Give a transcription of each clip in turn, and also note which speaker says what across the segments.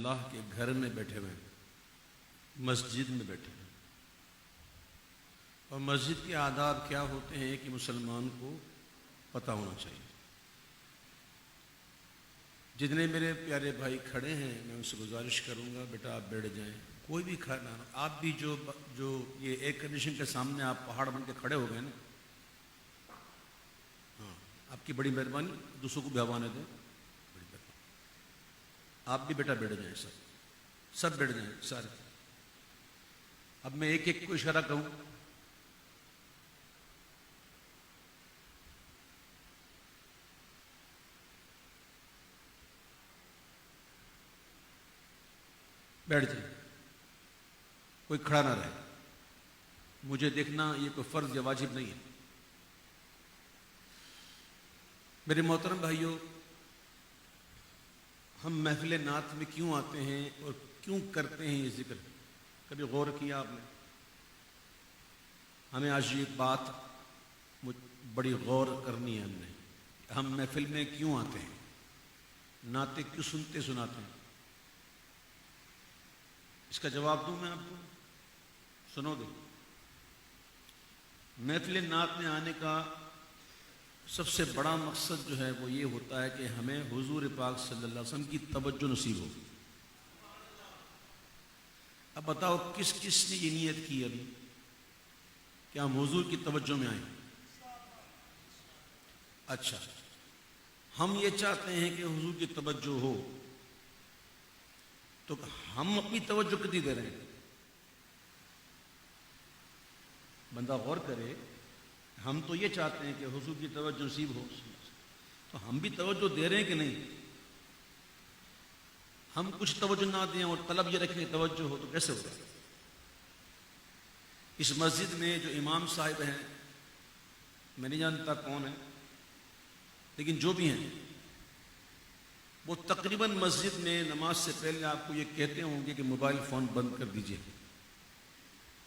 Speaker 1: اللہ کے گھر میں بیٹھے ہوئے ہیں، مسجد میں بیٹھے ہیں، اور مسجد کے آداب کیا ہوتے ہیں کہ مسلمان کو پتہ ہونا چاہیے۔ جتنے میرے پیارے بھائی کھڑے ہیں میں ان سے گزارش کروں گا بیٹا آپ بیٹھ جائیں، کوئی بھی کھڑا، آپ بھی جو یہ ایئر کنڈیشن کے سامنے آپ پہاڑ بن کے کھڑے ہو گئے نا، ہاں آپ کی بڑی مہربانی، دوسروں کو بھی ہوا نہ دیں، بڑی مہربانی، آپ بھی بیٹا بیٹھ جائیں، سب بیٹھ جائیں سارے۔ اب میں ایک ایک کو اشارہ کہوں، بیٹھ جائیں، کوئی کھڑا نہ رہے، مجھے دیکھنا یہ کوئی فرض یا واجب نہیں ہے۔ میرے محترم بھائیوں، ہم محفل نعت میں کیوں آتے ہیں اور کیوں کرتے ہیں یہ ذکر، کبھی غور کیا آپ نے؟ ہمیں آج یہ بات بڑی غور کرنی ہے، ہم محفل میں کیوں آتے ہیں، نعتیں کیوں سنتے سناتے ہیں؟ اس کا جواب دوں میں آپ کو، سنو گے؟ محفل نعت میں آنے کا سب سے بڑا مقصد جو ہے وہ یہ ہوتا ہے کہ ہمیں حضور پاک صلی اللہ علیہ وسلم کی توجہ نصیب ہو۔ اب بتاؤ کس کس نے یہ نیت کی ابھی کہ ہم حضور کی توجہ میں آئیں؟ اچھا، ہم یہ چاہتے ہیں کہ حضور کی توجہ ہو، تو ہم اپنی توجہ کتنی دے رہے ہیں؟ بندہ غور کرے، ہم تو یہ چاہتے ہیں کہ حضور کی توجہ نصیب ہو، تو ہم بھی توجہ دے رہے ہیں کہ نہیں؟ ہم کچھ توجہ نہ دیں اور طلب یہ رکھیں توجہ ہو تو کیسے ہوگا؟ اس مسجد میں جو امام صاحب ہیں، میں نہیں جانتا کون ہے، لیکن جو بھی ہیں وہ تقریباً مسجد میں نماز سے پہلے آپ کو یہ کہتے ہوں گے کہ موبائل فون بند کر دیجئے،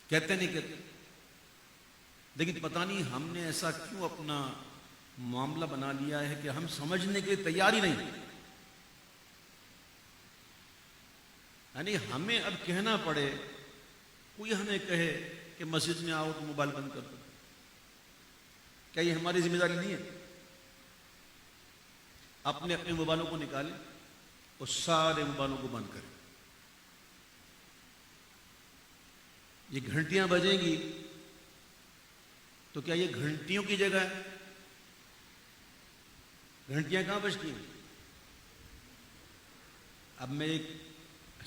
Speaker 1: کہتے نہیں کہتے؟ لیکن پتہ نہیں ہم نے ایسا کیوں اپنا معاملہ بنا لیا ہے کہ ہم سمجھنے کے لیے تیار ہی نہیں، یعنی ہمیں اب کہنا پڑے، کوئی ہمیں کہے کہ مسجد میں آؤ تو موبائل بند کر دو، کیا یہ ہماری ذمہ داری نہیں ہے؟ اپنے اپنے موبائلوں کو نکالیں اور سارے موبائلوں کو بند کریں۔ یہ گھنٹیاں بجیں گی تو کیا یہ گھنٹیوں کی جگہ ہے؟ گھنٹیاں کہاں بجتی ہیں؟ اب میں ایک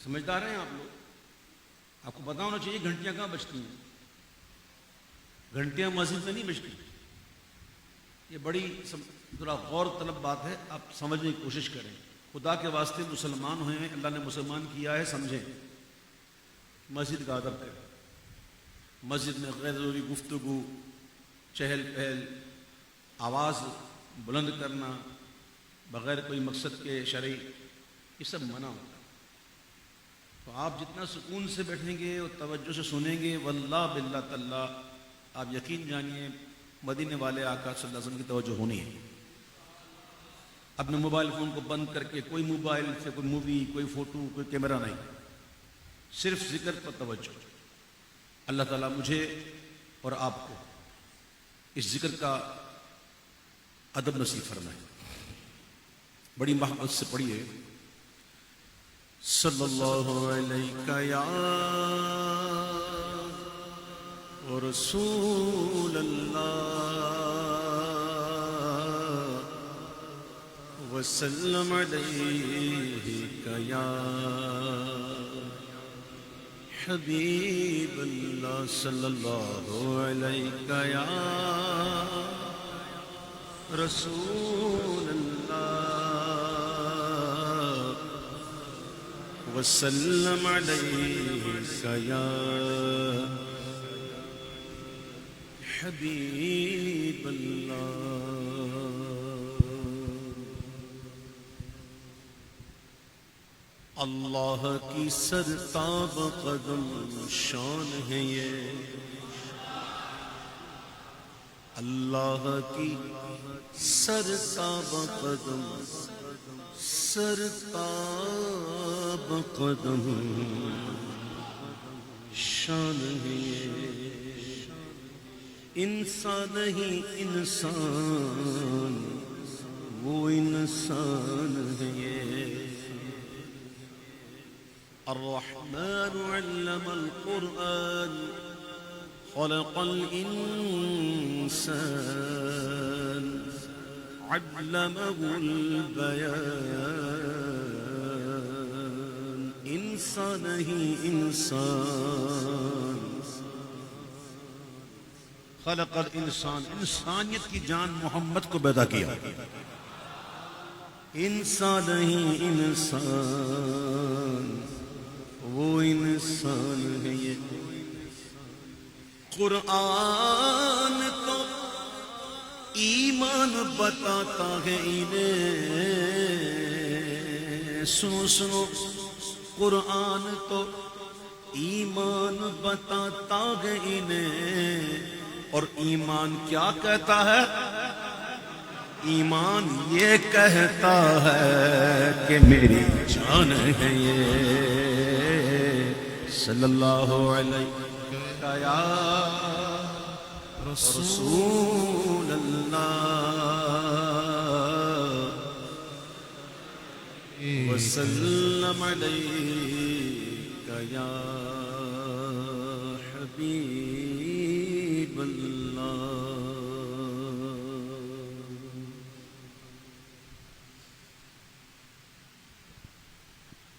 Speaker 1: سمجھدار ہیں آپ لوگ، آپ کو پتا ہونا چاہیے گھنٹیاں کہاں بجتی ہیں۔ گھنٹیاں مسجد میں نہیں بجتی، یہ بڑی ذرا غور طلب بات ہے، آپ سمجھنے کی کوشش کریں، خدا کے واسطے مسلمان ہوئے ہیں، اللہ نے مسلمان کیا ہے، سمجھیں، مسجد کا ادب کریں۔ مسجد میں غیر ضروری گفتگو، چہل پہل، آواز بلند کرنا بغیر کوئی مقصد کے شرعی، یہ سب منع ہوتا ہے۔ تو آپ جتنا سکون سے بیٹھیں گے اور توجہ سے سنیں گے، واللہ باللہ تاللہ آپ یقین جانیے مدینے والے آقا صلی اللہ علیہ وسلم کی توجہ ہونی ہے۔ اپنے موبائل فون کو بند کر کے کوئی موبائل سے کوئی مووی، کوئی فوٹو، کوئی کیمرہ نہیں، صرف ذکر پر توجہ۔ اللہ تعالیٰ مجھے اور آپ کو اس ذکر کا ادب نصیب فرمائے۔ بڑی محبت سے پڑھیے، صلی اللہ علیہ یا رسول اللہ وسلم علیہ یا حبیب اللہ، صلی اللہ علیہ یا رسول اللہ وسلم علیہ یا حبیب اللہ۔ اللہ کی سرتاب قدم شان ہے یہ، اللہ کی سرتاب قدم، سرتاب بقدم شان ہے انسان نہیں انسان وہ انسان ہے الرحمن علم القرآن خلق الإنسان علمه البيان انسان ہی انسان خلق الانسان انسانیت کی جان محمد کو پیدا کیا انسان ہی انسان وہ انسان ہے یہ قرآن تو ایمان بتاتا ہے انہیں سنو سنو قرآن تو ایمان بتاتا ہے انہیں اور ایمان کیا کہتا ہے ایمان یہ کہتا ہے کہ میری جان ہے یہ صلی اللہ علیہ یا رسول اللہ وسلم علیک یا حبیب اللہ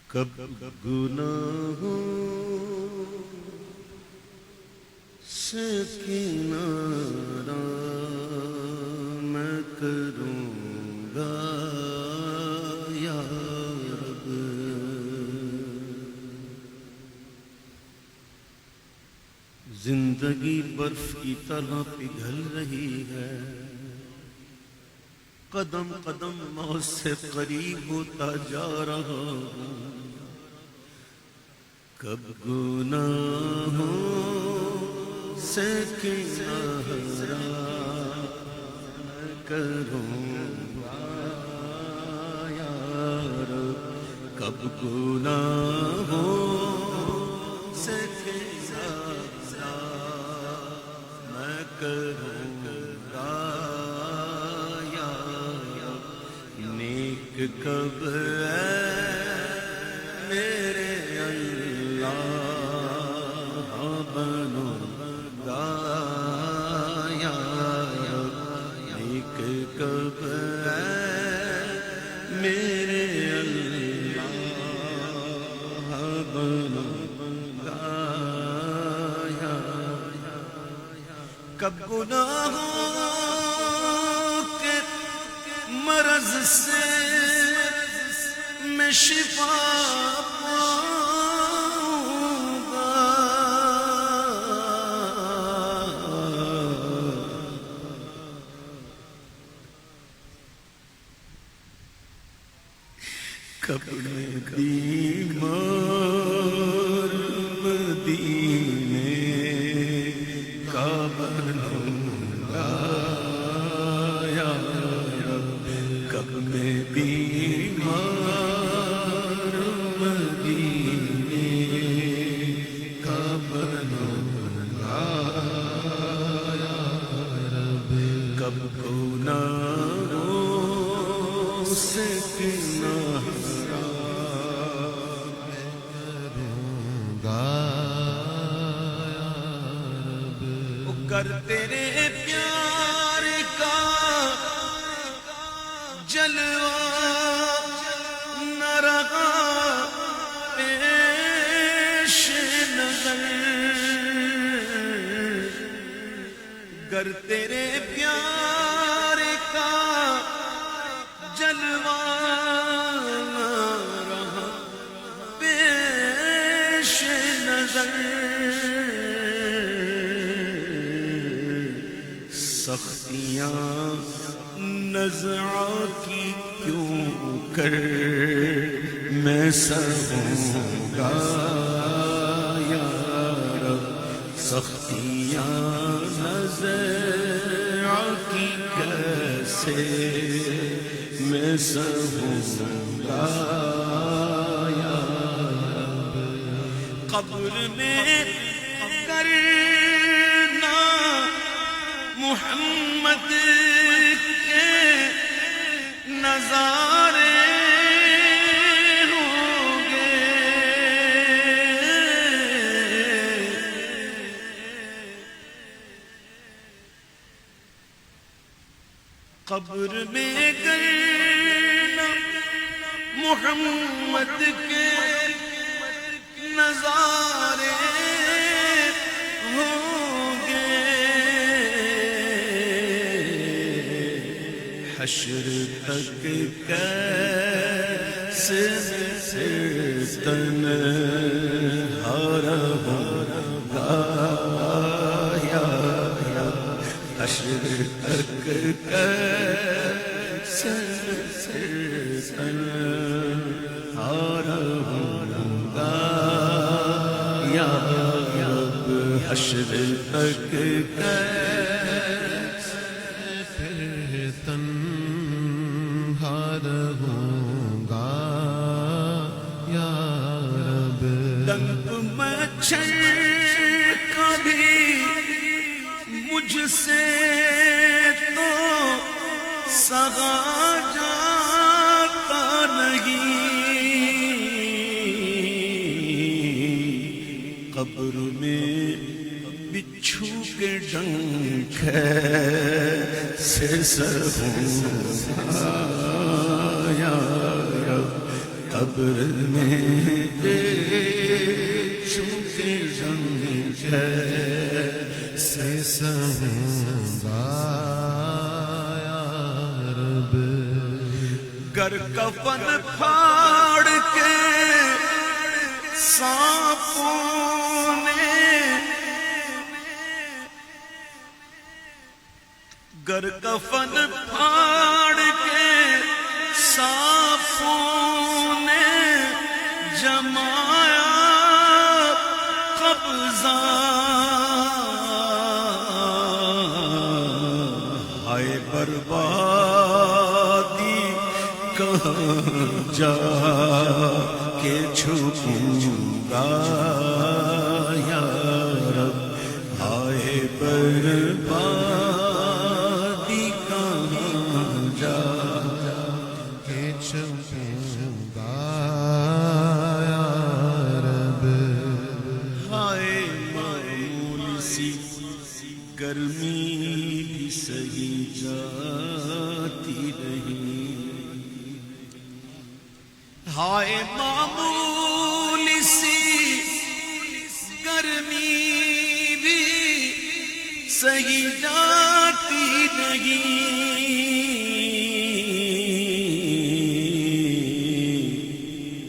Speaker 1: کب گناہوں سے کنارہ میں کروں گا یا رب زندگی برف کی طرح پگھل رہی ہے قدم قدم موت سے قریب ہوتا جا رہا ہوں کب گناہوں سے کنارہ میں کروں گا یا رب کب گناہوں سے کنارہ میں کروں گا یا رب نیک کب ہے میرے بنو گا یا نیک کب ہے میرے اللہ بنو گا یا کب گناہوں کے مرض سے میں شفا کب میں بیمار مدینے کا بنوں گا یا رب کب میں بیمار مدینے کا بنوں گا یا رب کب گناہوں سے کنارہ کر تیرے پیار کا جلوہ نہ رہا پیش نظر گر تیرے پیار کا جلوہ نہ رہا پیش نظر سختیاں نزعہ کی کیوں کر میں سہوں گا یا رب سختیاں نزعہ کی کیسے میں سہوں گا یا قبر میں کرنا محمد کے نظارے ہوں گے، قبر میں کرنا محمد کے نظارے ہوں گے، حشر تک کیسے تنہا رہوں گا یا حشر تک کیسے تنہا رہوں گا یا رب، حشر تک کیسے پھر تنہا رہوں گا یا رب، ڈنک مچھر کبھی مجھ سے تو سگا جاتا نہیں، قبر میں بچھو کے ڈنک سے سہوں گا یا رب، قبر میں بچھو کے ڈنک سے سہوں گا یا رب، گر کفن پھاڑ کے سانپوں نے، گر کفن پھاڑ کے سانپوں نے جمایا قبضہ، ہائے بربادی کہاں جا کے چھپوں گا یا رب، ہائے بربادی کہاں جا کے چھپوں گا یا رب، ہائے معمول سی گرمی بھی سہی جاتی رہی، ہائے معمول سی گرمی بھی سہی جاتی نہیں،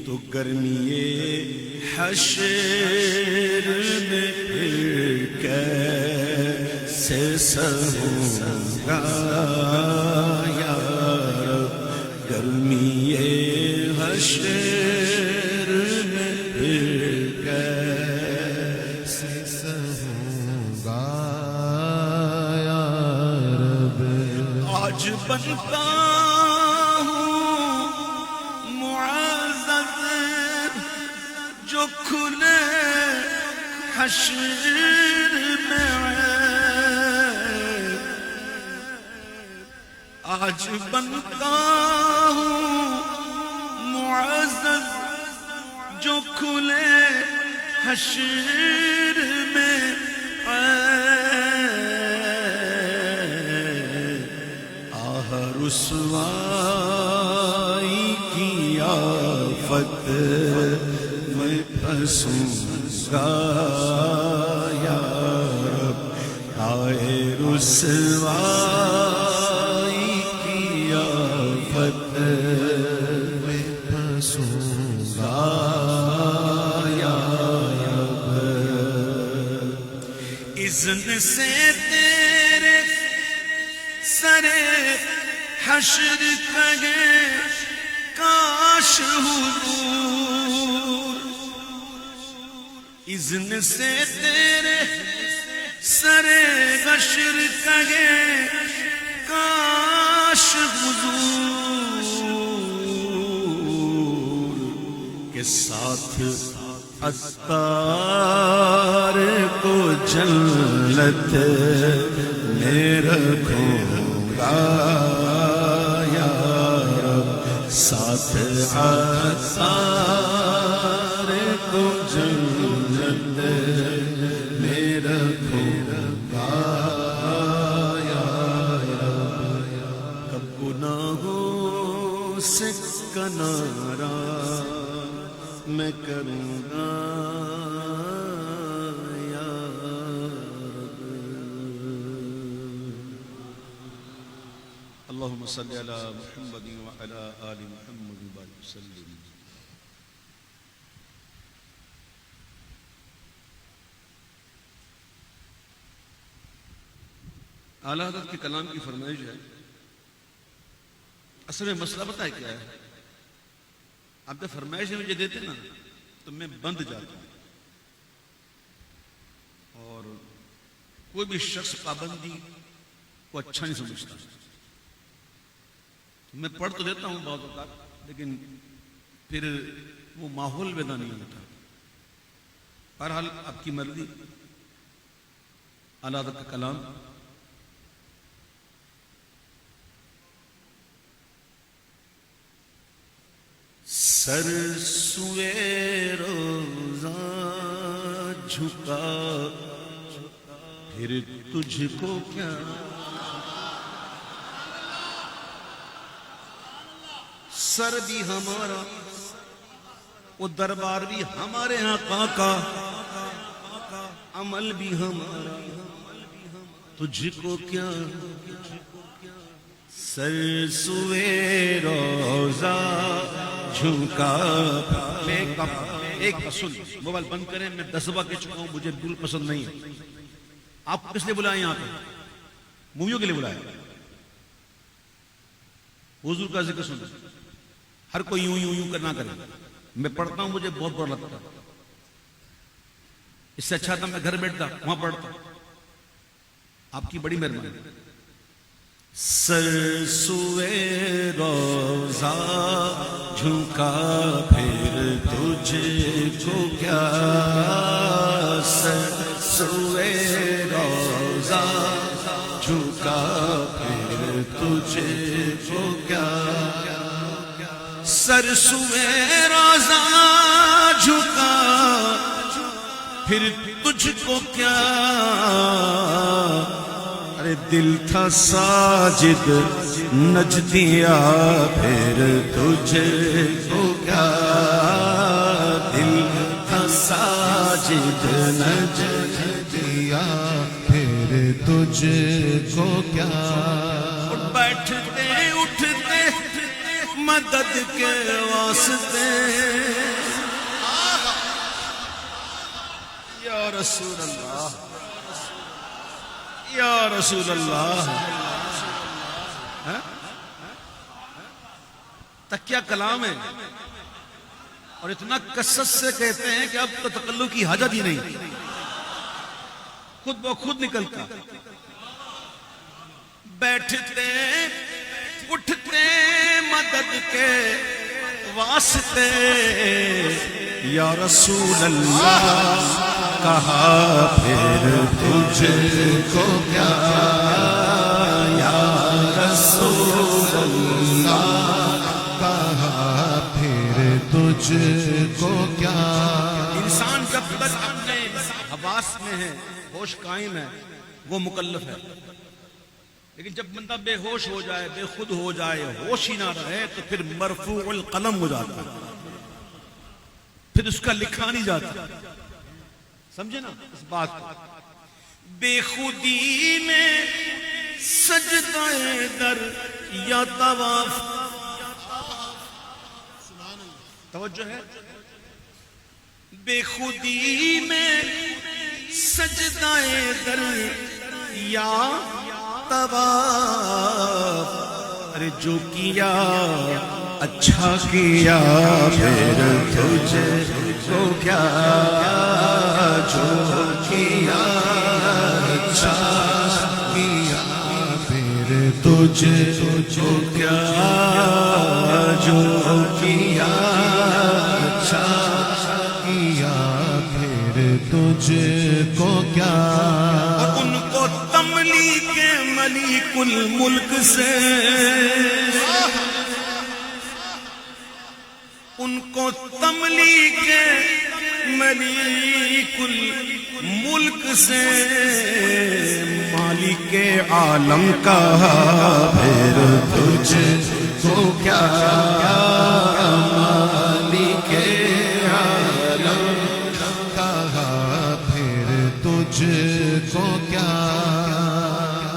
Speaker 1: تو گرمی حشر میں پھر کیسے سہوں گا یا رب، گرمی حشر میں پھر کیسے سہوں گا یا رب، آج بنتا ہوں معزز جو کھلے حشر میں، آج بنتا ہوں معزز جو کھلے حشر میں، آہ رسوائی کی آفت میں پھنسوں گا یا رب، آئے رسوائی کی آفت میں پھنسوں گا یا رب، اذن سے تیرے سرے حشر کہے کاش حضور، اذن سے تیرے سرے حشر کہے کاش حضور، کے ساتھ
Speaker 2: عطار کو جنت میں رکھوں گا یا رب، ساتھ عطار کو جنت میں رکھوں گا یا رب، کب گناہوں سے کنارہ میں کروں گا یا رب۔
Speaker 1: اللهم صل على محمد وعلى آل محمد وبارك وسلم۔ اعلیٰ حضرت کے کلام کی فرمائش ہے، اصل میں مسئلہ پتہ ہے کیا ہے؟ آپ جب فرمائش مجھے دیتے نا تو میں بند جاتا ہوں، اور کوئی بھی شخص پابندی کو اچھا نہیں سمجھتا۔ میں پڑھ تو دیتا ہوں بعض اوقات، لیکن پھر وہ ماحول پیدا نہیں ہوتا۔ بہرحال آپ کی مرضی، اعلیٰ حضرت کا کلام
Speaker 2: سر سوے روزہ جھکا پھر تجھ کو کیا،
Speaker 1: سر بھی ہمارا، وہ دربار بھی ہمارے آقا کا، عمل بھی ہمارا،
Speaker 2: تجھ کو کیا، سر سوے روزہ جھکا۔
Speaker 1: ایک سن، موبائل بند کریں، میں 10 دفعہ کہہ چکا ہوں مجھے بالکل پسند نہیں ہے۔ آپ کو کس لیے بلائے یہاں پہ؟ موویوں کے لیے بلایا؟ حضور کا ذکر سن، ہر کوئی یوں یوں یوں کرنا کرے۔ میں پڑھتا ہوں مجھے بہت برا لگتا، اس سے اچھا تھا میں گھر بیٹھتا وہاں پڑھتا۔ آپ کی بڑی مہربانی۔
Speaker 2: سر سوے روزہ جھکا پھر تجھ کو کیا، سر سوے روزہ جھکا پھر تجھ کو کیا، سر سوے روزہ جھکا پھر تجھ کو کیا، ارے دل تھا ساجد نجدیا پھر تجھ کو کیا، دل تھا ساجد نجدیا پھر تجھ کو کیا، بیٹھتے اٹھتے مدد کے واسطے،
Speaker 1: یا رسول اللہ، یا رسول اللہ۔ تکیہ کلام ہے، اور اتنا کثرت سے کہتے ہیں کہ اب تو تکلف کی حاجت ہی نہیں، خود بخود نکلتا۔ بیٹھتے اٹھتے مدد کے واسطے،
Speaker 2: یا رسول اللہ کہا پھر تجھ کو کیا، یا رسول اللہ کہا پھر تجھ کو کیا۔
Speaker 1: انسان جب تک اپنے حواس میں ہے، ہوش قائم ہے، وہ مکلف ہے، لیکن جب بندہ بے ہوش ہو جائے، بے خود ہو جائے، ہوش ہی نہ رہے، تو پھر مرفوع القلم ہو جاتا ہے، پھر اس کا لکھا نہیں جاتا۔ سمجھے نا اس بات کو؟
Speaker 2: بے خودی میں سجدہ در یا طواف،
Speaker 1: توجہ ہے،
Speaker 2: بے خودی میں سجدہ در یا طواف، ارے جو کیا اچھا کیا پھر تجھ کو کیا، جو کیا اچھا کیا پھر تجھ کو کیا، جو کیا اچھا کیا پھر تجھ کو کیا. اور ان کو تملیک ملیک الملک سے، ان کو تملیک ملیک الملک سے مالک عالم کہا پھر تجھ کو کیا. مالک عالم کہا پھر تجھ کو کیا.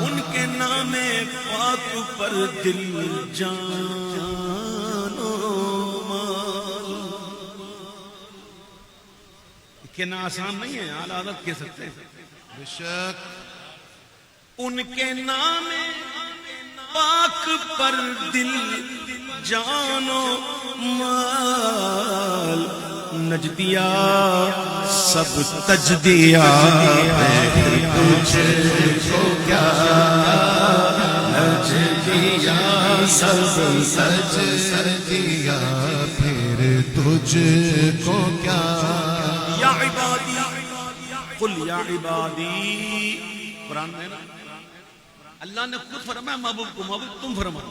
Speaker 2: ان کے نام پاک پر دل جان و مال. کہنا آسان نہیں ہے، اعلیٰ حضرت کہہ سکتے ہیں. بے شک ان کے نام پاک پر دل جان و مال. نجدیا سب تجدیا پھر تجھ کو کیا. نجدیا سب تجدیا پھر تجھ کو کیا. یا عبادی قل یا عبادی، قرآن میں نا اللہ نے خود فرمایا محبوب کو، محبوب تم فرماؤ.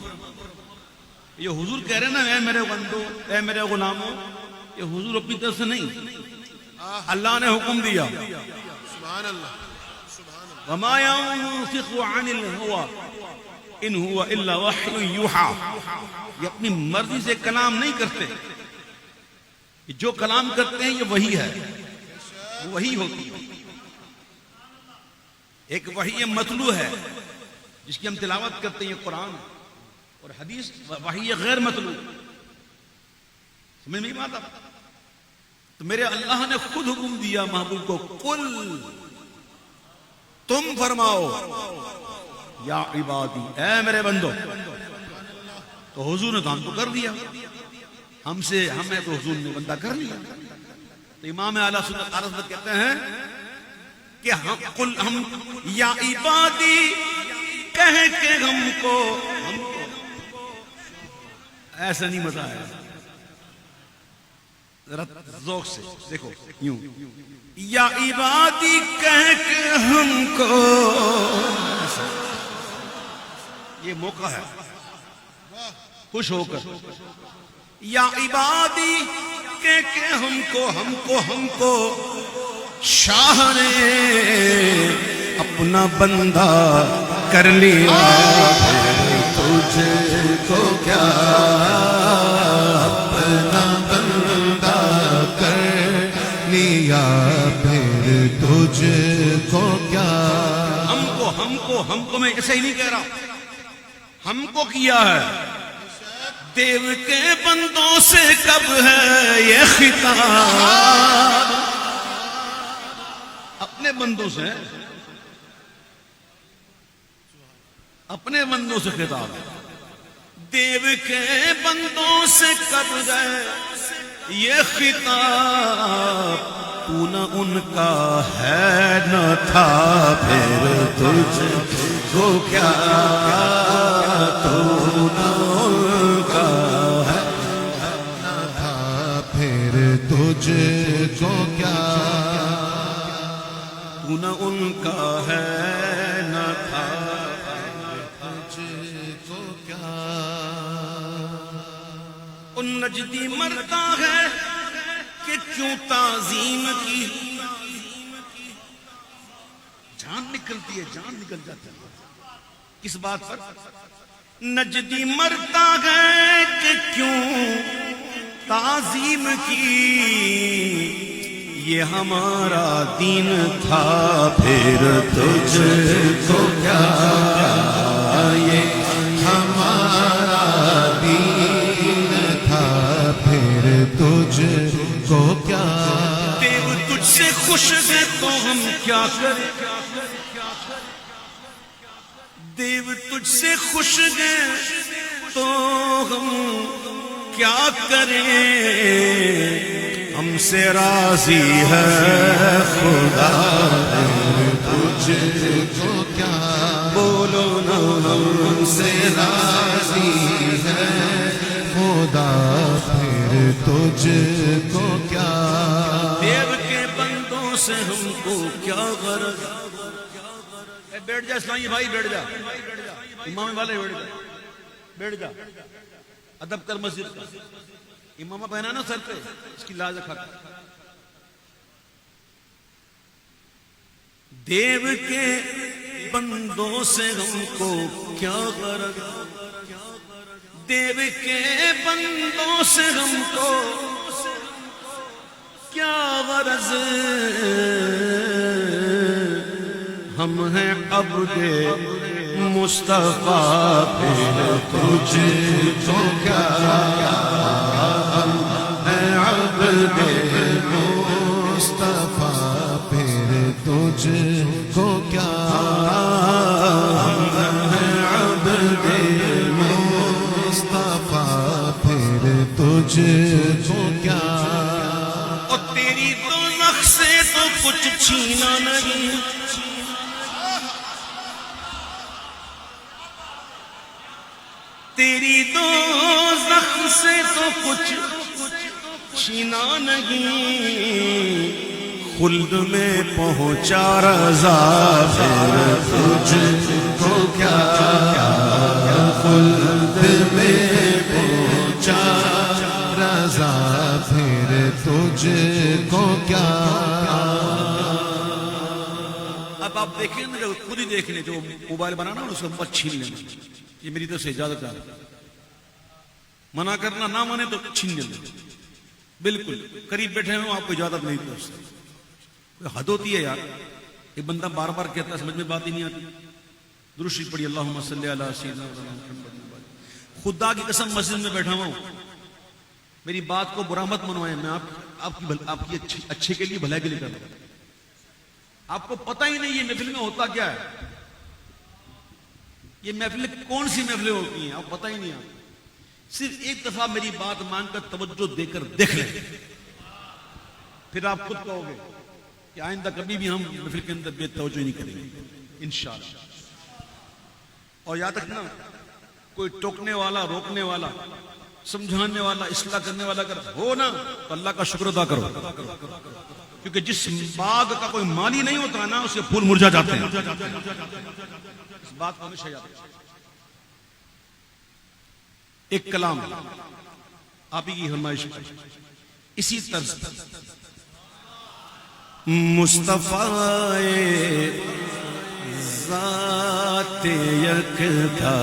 Speaker 2: یہ حضور کہہ رہے ہیں نا اے میرے بندو، اے میرے غلاموں. یہ حضور اپنی طرف سے نہیں، اللہ نے حکم دیا.
Speaker 3: سبحان اللہ سبحان اللہ.
Speaker 2: وما ينطق عن الهوى ان هو الا وحی یوحى. یہ اپنی مرضی سے کلام نہیں کرتے، جو کلام کرتے ہیں یہ وحی ہے، وحی ہوتی ہے. ایک وحی مطلوع ہے جس کی ہم تلاوت کرتے ہیں، قرآن اور حدیث. وحی غیر مطلوع، سمجھ میں نہیں آتا. تو میرے اللہ نے خود حکم دیا محبوب کو، قل تم فرماؤ یا عبادی، اے میرے بندو. تو حضور نے تو ہم کو کر دیا، ہمیں تو حضور نے بندہ کر لیا. تو امام اعلیٰ سنت عرض کہتے ہیں کہ ہم یا عبادی کہہ کے ہم کو ایسا نہیں مزہ آیا. ذرا ذوق سے دیکھو، یوں یا عبادی کہہ کے ہم کو. یہ موقع ہے خوش ہو کر. یا عبادی کہہ کے ہم کو شاہ نے اپنا بندہ کر لیا. تجھ کو کیا اپنا بندہ کر لیا پھر تجھ کو کیا. ہم کو میں ایسے ہی نہیں کہہ رہا، ہم کو کیا ہے. دیو کے بندوں سے کب ہے یہ خطاب. اپنے بندوں سے، اپنے بندوں سے خطاب. دیو کے بندوں سے کب گئے یہ خطاب. تو نہ ان کا ہے نہ تھا پھر تجھ کو کیا. تو نہ ان کا ہے نہ تھا پھر تجھ کو کیا. تو نہ ان کا ہے نہ تھا تجھ کو کیا. ان نجدی مرتا ہے کہ کیوں تعظیم کی. جان نکلتی ہے، جان نکل جاتا ہے. کس بات پر؟ نجدی مرتا ہے کہ کیوں تعظیم کی. یہ ہمارا دین تھا پھر تجھ کو کیا. یہ ہمارا دین تھا پھر تجھ کو کیا. دیو تجھ سے خوش ہے تو ہم کیا کریں. دیو تجھ سے خوش ہے تو ہم کیا کریں. ہم سے راضی ہے خدا تجھ کو کیا. بولو نا ہم سے راضی ہے خدا پھر تجھ کو کیا. دیو کے بندوں
Speaker 1: سے ہم کو کیا غرض. بیٹھ جا اسلامی بھائی, بیٹھ جا. امام والے بیٹھ جا. ادب کر مسجد کا. امامہ پہنا نا سر پہ, اس کی لاز رکھا. دیو کے بندوں سے ہم کو کیا غرض, دیو کے بندوں سے ہم کو کیا غرض. ہم ہیں عبد مصطفیٰ پھر تجھ کو کیا, ہم ہیں عبد
Speaker 2: مصطفیٰ پھر تجھ کو کیا, ہم ہیں عبد مصطفیٰ پھر تجھ کو کیا.
Speaker 1: اور تیری دوزخ سے تو کچھ چھینا نہیں, تیری دوزخ سے تو کچھ چھینا نہیں. خلد میں پہنچا رضا پھر
Speaker 2: تجھ کو کیا, خلد میں پہنچا رضا پھر تجھ کو کیا.
Speaker 1: اب آپ دیکھیں نا, جو خود ہی دیکھ لیں, جو موبائل بنانا اس کو مت چھین لینا. یہ میری طرف سے اجازت ہے. منع کرنا نہ مانے تو چھین لینا. بالکل قریب بیٹھے ہوں آپ کو اجازت نہیں تو کوئی حد ہوتی ہے یار. ایک بندہ بار بار کہتا ہے, سمجھ میں بات ہی نہیں آتی. درود شریف پڑھی, اللہم صلی علی سیدنا محمد. خدا کی قسم مسجد میں بیٹھا ہوں, میری بات کو برا مت منوائیں. میں آپ کی اچھے کے لیے, بھلائی کے لیے کر رہا ہوں. آپ کو پتہ ہی نہیں یہ محفل میں ہوتا کیا ہے. یہ محفلیں کون سی محفلیں ہوتی ہیں آپ پتہ ہی نہیں. آپ صرف ایک دفعہ میری بات مان کر توجہ دے کر دیکھ لیں, پھر آپ خود کہو گے کہ آئندہ کبھی بھی ہم محفل کے اندر بے توجہ نہیں کریں گے انشاءاللہ. اور یاد رکھنا, کوئی ٹوکنے والا, روکنے والا, سمجھانے والا, اصلاح کرنے والا اگر ہو نا تو اللہ کا شکر ادا کرو, کیونکہ جس باغ کا کوئی مالی نہیں ہوتا نا اسے پھول مرجھا جاتے ہیں. اس بات کو ہمیشہ یاد رکھیں. ایک کلام آپ ہی کی فرمائش اسی طرز پر. مصطفیٰ ذات یکتا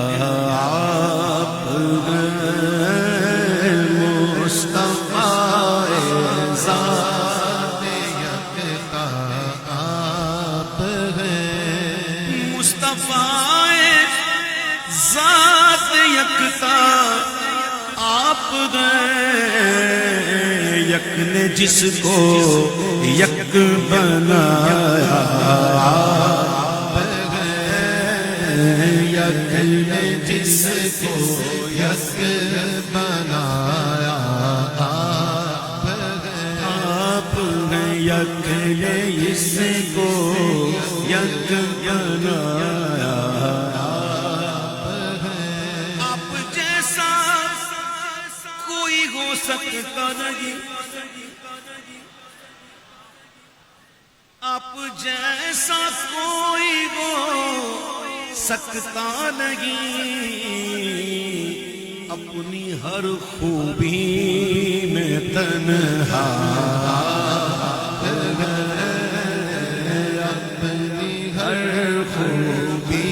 Speaker 1: آپ ہیں,
Speaker 2: مصطفیٰ ذات یکتا آپ ہیں,
Speaker 1: مصطفیٰ ذات یکتا آپ ہیں. یک نے جس کو یک بنایا آپ ہیں,
Speaker 2: یک نے جس کو یک بنایا آپ
Speaker 1: ہیں, یک نے جس کو یک بنایا. آپ جیسا کوئی ہو سکتا نہیں, آپ جیسا کوئی ہو سکتا نہیں. اپنی ہر خوبی میں تنہا,
Speaker 2: اپنی ہر خوبی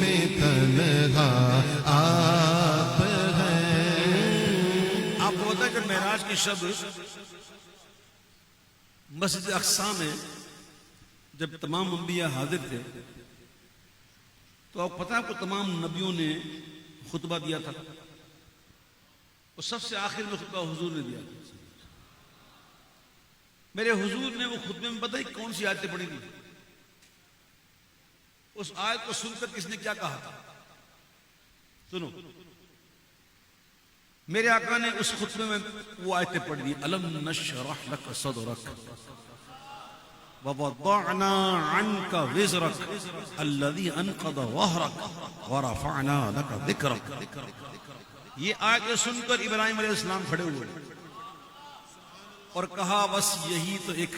Speaker 2: میں تنہا آپ ہیں.
Speaker 1: آپ کو پتا ہے کہ معراج کی شب مسجد اقصی میں جب تمام انبیاء حاضر تھے تو آپ پتہ ہے آپ کو تمام نبیوں نے خطبہ دیا تھا, اور سب سے آخر میں خطبہ حضور نے دیا تھا. میرے حضور نے وہ خطبے میں پتہ ہے کون سی آیتیں پڑھی تھی. اس آیت کو سن کر کس نے کیا کہا تھا سنو. میرے آقا نے اس خطبے میں وہ آیتیں پڑھ دی, الم نشرح لک صدرک ووضعنا عنك وزرك الذي انقض ظهرك ورفعنا لك ذكرك. یہ آیت سن کر ابراہیم علیہ السلام کھڑے ہوئے. اور کہا بس یہی تو ایک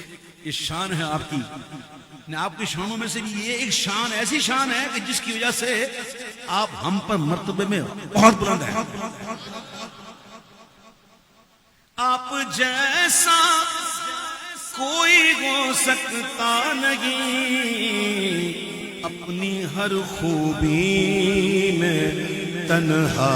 Speaker 1: شان ہے آپ کی، آپ کی شانوں میں سے بھی یہ ایک شان، ایسی شان ہے کہ جس کی وجہ سے آپ ہم پر مرتبے میں بہت بلند ہیں. آپ جیسا کوئی ہو سکتا نہیں، اپنی ہر خوبی میں تنہا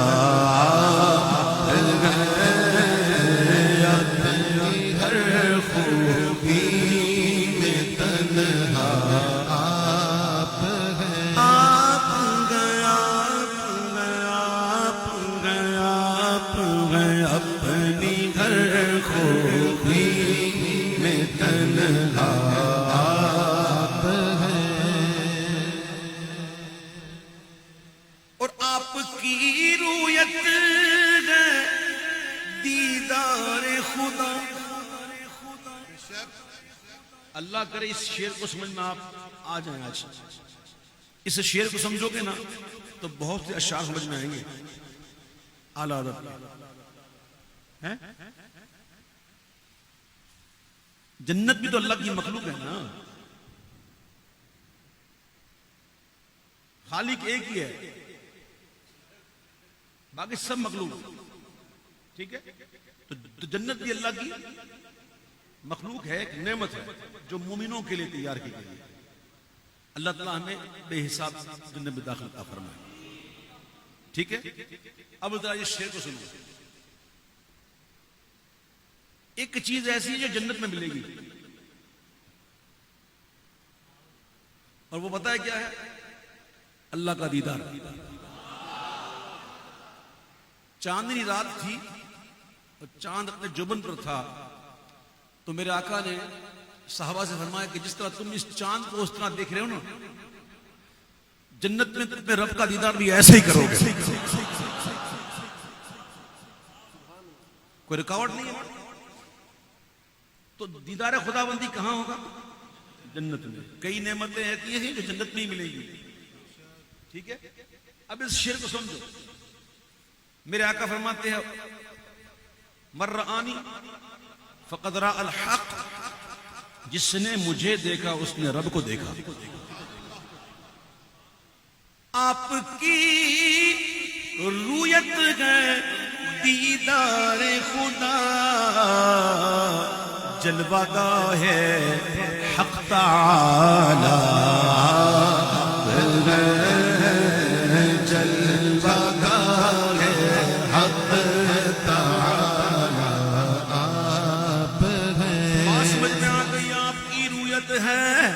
Speaker 1: اللہ کرے اس شعر کو سمجھ میں آپ آ جائیں. آج اس شعر کو سمجھو گے نا تو بہت سے اشعار سمجھ میں آئیں گے. اعلیٰ ادب ہے. جنت بھی تو اللہ کی مخلوق ہے نا، خالق ایک ہی ہے، باقی سب مخلوق. ٹھیک ہے، تو جنت بھی اللہ کی مخلوق ہے، ایک نعمت ہے جو مومنوں کے لیے تیار کی گئی ہے. اللہ تعالیٰ ہمیں بے حساب جنت میں داخل عطا فرمائے. ٹھیک ہے، اب ذرا یہ شعر کو سنو. ایک چیز ایسی ہے جو جنت میں ملے گی، اور وہ پتہ ہے کیا ہے؟ اللہ کا دیدار. چاندنی رات تھی اور چاند اپنے جبن پر تھا، تو میرے آقا نے صحابہ سے فرمایا کہ جس طرح تم اس چاند کو اس طرح دیکھ رہے ہو نا، جنت میں تم اپنے رب کا دیدار بھی ایسے ہی کرو گے. کوئی رکاوٹ نہیں ہے. تو دیدار خدا بندی کہاں ہوگا؟ جنت میں. کئی نعمتیں ایسی ہیں جو جنت میں ہی ملیں گی. ٹھیک ہے، اب اس شعر کو سمجھو. میرے آقا فرماتے ہیں مرآنی فقد رأى الحق، جس نے مجھے دیکھا اس نے رب کو دیکھا. آپ کی رویت ہے دیدار خدا، جلوہ گاہ ہے حق تعالی، جلوہ گاہ ہے حق تعالی. بات سمجھ میں آ گئی؟ آپ کی رویت ہے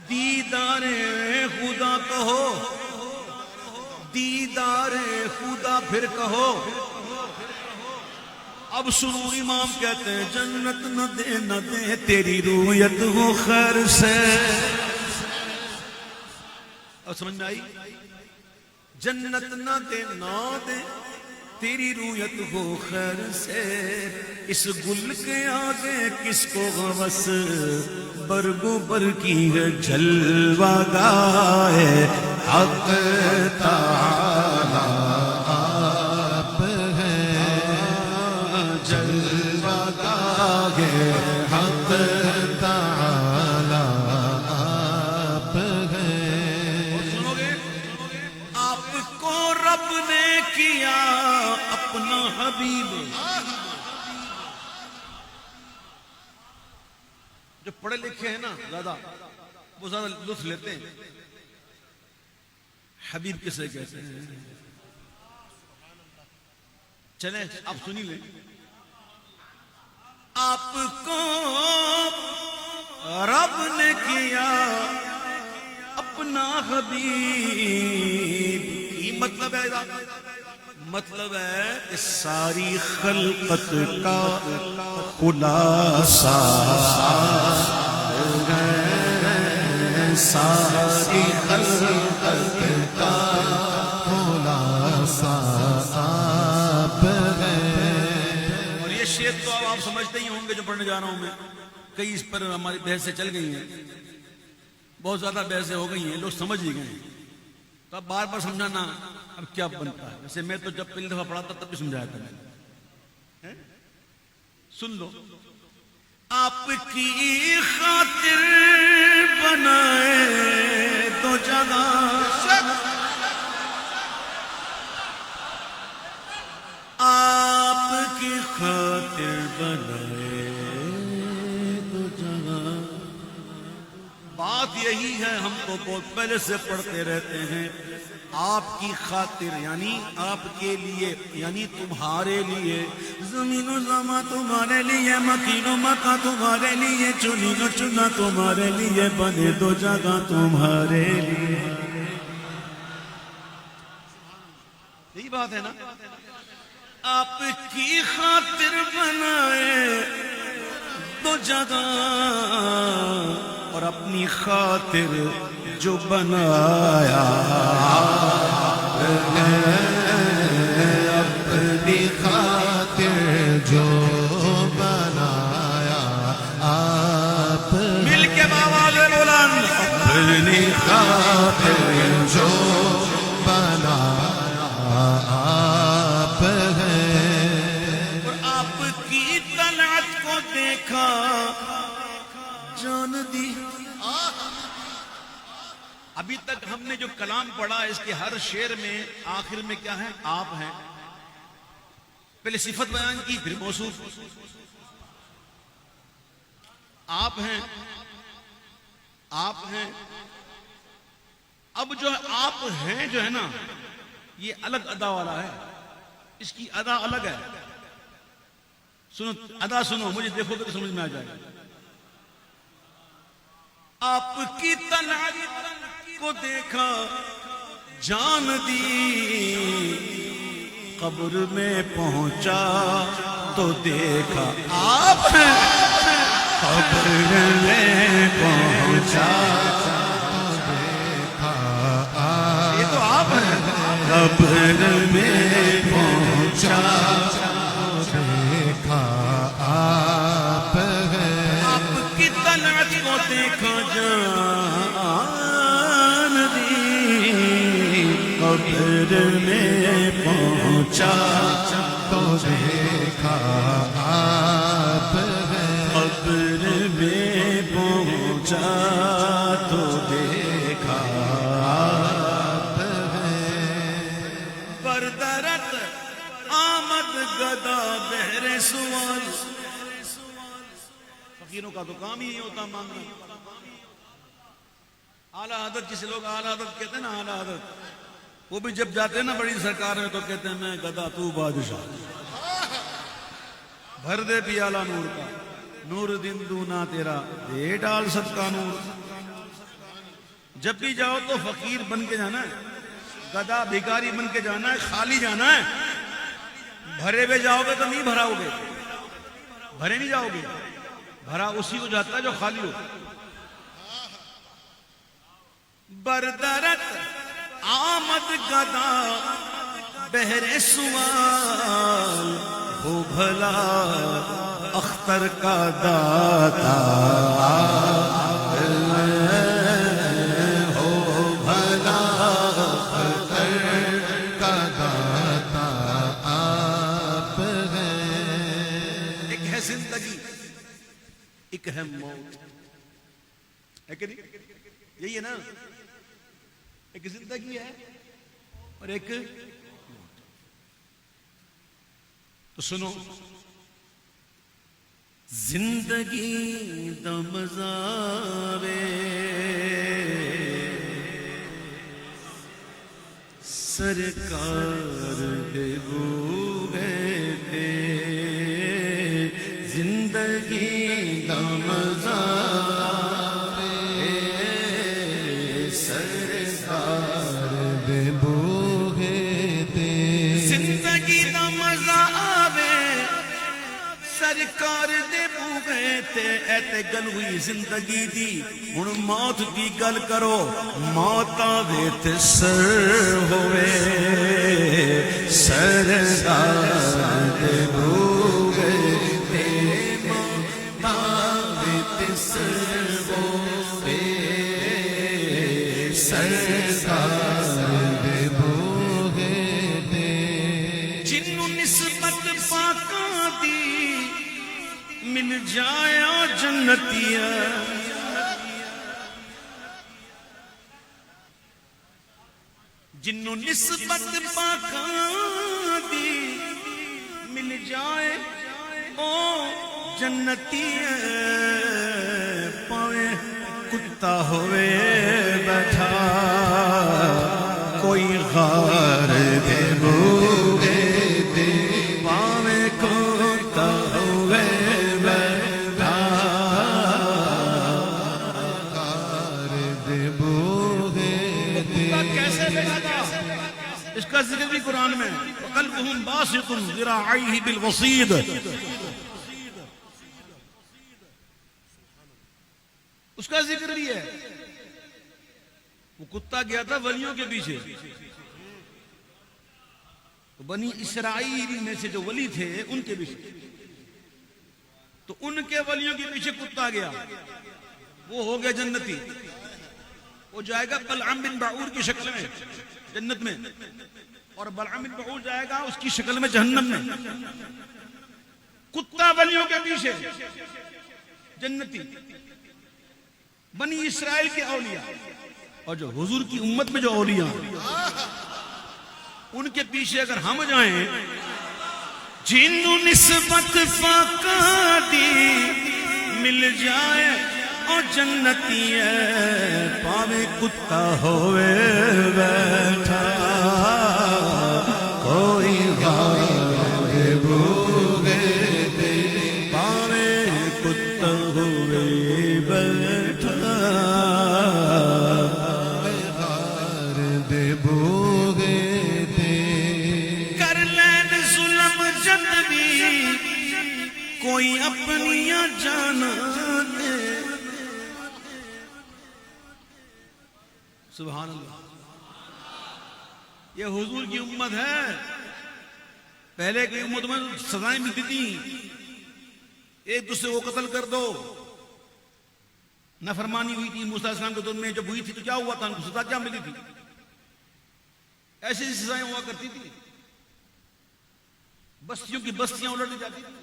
Speaker 1: دیدار خدا کہو، دیدار خدا پھر کہو. اب سنو امام کہتے ہیں جنت نہ دے نہ دے تیری رویت ہو خیر سے. اب سمجھ میں آئی؟ جنت نہ دے نہ دے تیری رویت ہو خیر سے، اس گل کے آگے کس کو غوث برگو بر کی ہے جلوہ گاہ حق تعالی. آپ ہیں جلوہ گاہ حق تعالی. آپ ہیں. سنو گے؟ آپ کو رب نے کیا اپنا حبیب. جو پڑھے لکھے ہیں نا زیادہ، وہ زیادہ لطف لیتے ہیں. حبیب کسے کہتے ہیں؟ چلیں آپ سنی لیں. آپ کو رب نے کیا اپنا حبیب. یہ مطلب ہے، مطلب ہے کہ ساری خلقت کا خلاصہ، ساری خلقت کا خلاصہ آپ ہیں. اور یہ شعر تو آپ سمجھتے ہی ہوں گے جو پڑھنے جا رہا ہوں میں. کئی اس پر ہماری بحثیں چل گئی ہیں، بہت زیادہ بحثیں ہو گئی ہیں، لوگ سمجھ ہی گئے ہیں. تو اب بار بار سمجھانا اب کیا بنتا ہے. ویسے میں تو جب پہلی دفعہ پڑھا تھا تب بھی سمجھایا تھا میں نے. سن لو. آپ کی خاطر بنائے تو جگہ آپ کی خاطر بنائے تو جگہ. بات یہی ہے, ہم تو بہت پہلے سے پڑھتے رہتے ہیں. آپ کی خاطر یعنی آپ کے لیے, یعنی تمہارے لیے. زمین و زماں تمہارے لیے, مکین و مکہ تمہارے لیے, چنین و چنا تمہارے لیے, بنے دو جگہ تمہارے لیے. یہی بات ہے نا. آپ کی خاطر بنائے دو جگہ, اور اپنی خاطر جو بنایا
Speaker 2: اپنی خاطر جو بنایا آپ,
Speaker 1: مل کے آواز بلند,
Speaker 2: اپنی خاطر جو بنایا آپ ہیں.
Speaker 1: اور آپ کی طلعت کو دیکھا جان دی. ابھی تک ہم نے جو کلام پڑھا اس کے ہر شعر میں آخر میں کیا ہے؟ آپ ہیں. پہلے صفت بیان کی, پھر موصوف. آپ ہیں, آپ ہیں. اب جو آپ ہیں جو ہے نا, یہ الگ ادا والا ہے. اس کی ادا الگ ہے. سنو ادا, سنو مجھے, دیکھو تو سمجھ میں آ جائے گا. آپ کی طلعت کو دیکھا جان دی, قبر میں پہنچا تو دیکھا آپ ہیں.
Speaker 2: قبر میں پہنچا تو دیکھا آپ,
Speaker 1: یہ تو آپ ہیں.
Speaker 2: قبر میں پہنچا تو دیکھا آپ ہیں.
Speaker 1: آپ کی طلعت کو دیکھا جان دی,
Speaker 2: قبر میں پہنچا تو دیکھا آپ ہیں.
Speaker 1: قبر میں پہنچا تو دیکھا
Speaker 2: آپ ہیں.
Speaker 1: بردرت آمد گدا بہر سوال. فقیروں کا تو کام ہی نہیں ہوتا مانگنا. اعلیٰ حضرت جسے لوگ اعلیٰ حضرت کہتے ہیں نا, اعلیٰ حضرت, وہ بھی جب جاتے ہیں نا بڑی سرکار میں تو کہتے ہیں میں گدا تو بادشاہ. بھر دے پیالہ نور کا, نور دن دونا تیرا, دے ڈال سب کا نور. جب بھی جاؤ تو فقیر بن کے جانا ہے, گدا بھکاری بن کے جانا ہے, خالی جانا ہے. بھرے ہوئے جاؤ گے تو نہیں بھراؤ گے, بھرے نہیں جاؤ گے. بھرا اسی کو جاتا ہے جو خالی ہو. بردرت آمد گدا بہر سوال, ہو بھلا اختر کا داتا,
Speaker 2: ہو بھلا اختر کا داتا آپ ہیں.
Speaker 1: ایک ہے زندگی, ایک ہے موت, ہے کہ نہیں؟ یہی ہے نا, ایک زندگی ہے اور ایک موت. تو سنو, زندگی دا مزہ وے سرکار دے بوئے تے, زندگی دا مزہ
Speaker 2: دے بوہے تے,
Speaker 1: زندگی دا مزہ آوے سرکار دے بوئے تے. اے تے گل ہوئی زندگی دی, ہن موت دی گل کرو. موت آوے تے سر ہوئے سرکار دے بوئے تے, موت آوے تے سر ہوئے
Speaker 2: سرکار دے بوہے تے.
Speaker 1: جنوں نسبت پاکاں دی جائے او جنتی جنوں نسبت پاکاں دی مل جائے او جنتی پاویں کتا ہوئے بیٹھا کوئی غار دے بوئے دے پاویں کتا ہوئے بیٹھا
Speaker 2: غار دے بوئے دے
Speaker 1: کیسے بیٹھا اس کا ذکر بھی قرآن میں وَقَلْبُهُمْ بَاسِطٌ ذِرَاعَيْهِ بِالْوَصِيدِ اس کا ذکر بھی ہے. وہ کتا گیا تھا ولیوں کے پیچھے. تو بنی اسرائیل میں سے جو ولی تھے ان کے پیچھے, تو ان کے ولیوں کے پیچھے کتا گیا, وہ ہو گیا جنتی. وہ جائے گا بلعام بن بعور کی شکل میں جنت میں, اور بلعام بن بعور جائے گا اس کی شکل میں جہنم میں. کتا ولیوں کے پیچھے جنتی, بنی اسرائیل کے اولیاء. اور جو حضور کی امت میں جو اولیاء ان کے پیچھے اگر ہم جائیں, جنوں نسبت فاقہ دی مل جائے او جنتی ہے پاوے کتا ہوئے بیٹھا کوئی غار بوئے دے پاوے کتا ہوئے بیٹھا
Speaker 2: غار دے بوئے دے
Speaker 1: کر لین ظلم جد بھی کوئی اپنیاں جانا دے. سبحان اللہ. یہ حضور کی امت ہے. پہلے کی امت میں سزائیں ملتی تھیں, ایک دوسرے کو قتل کر دو. نافرمانی ہوئی تھی موسیٰ علیہ السلام کے دور میں, جب ہوئی تھی تو کیا ہوا تھا, ان کو سزا کیا ملی تھی؟ ایسی سزائیں ہوا کرتی تھی. بستیوں کی بستیاں الٹ جاتی تھی,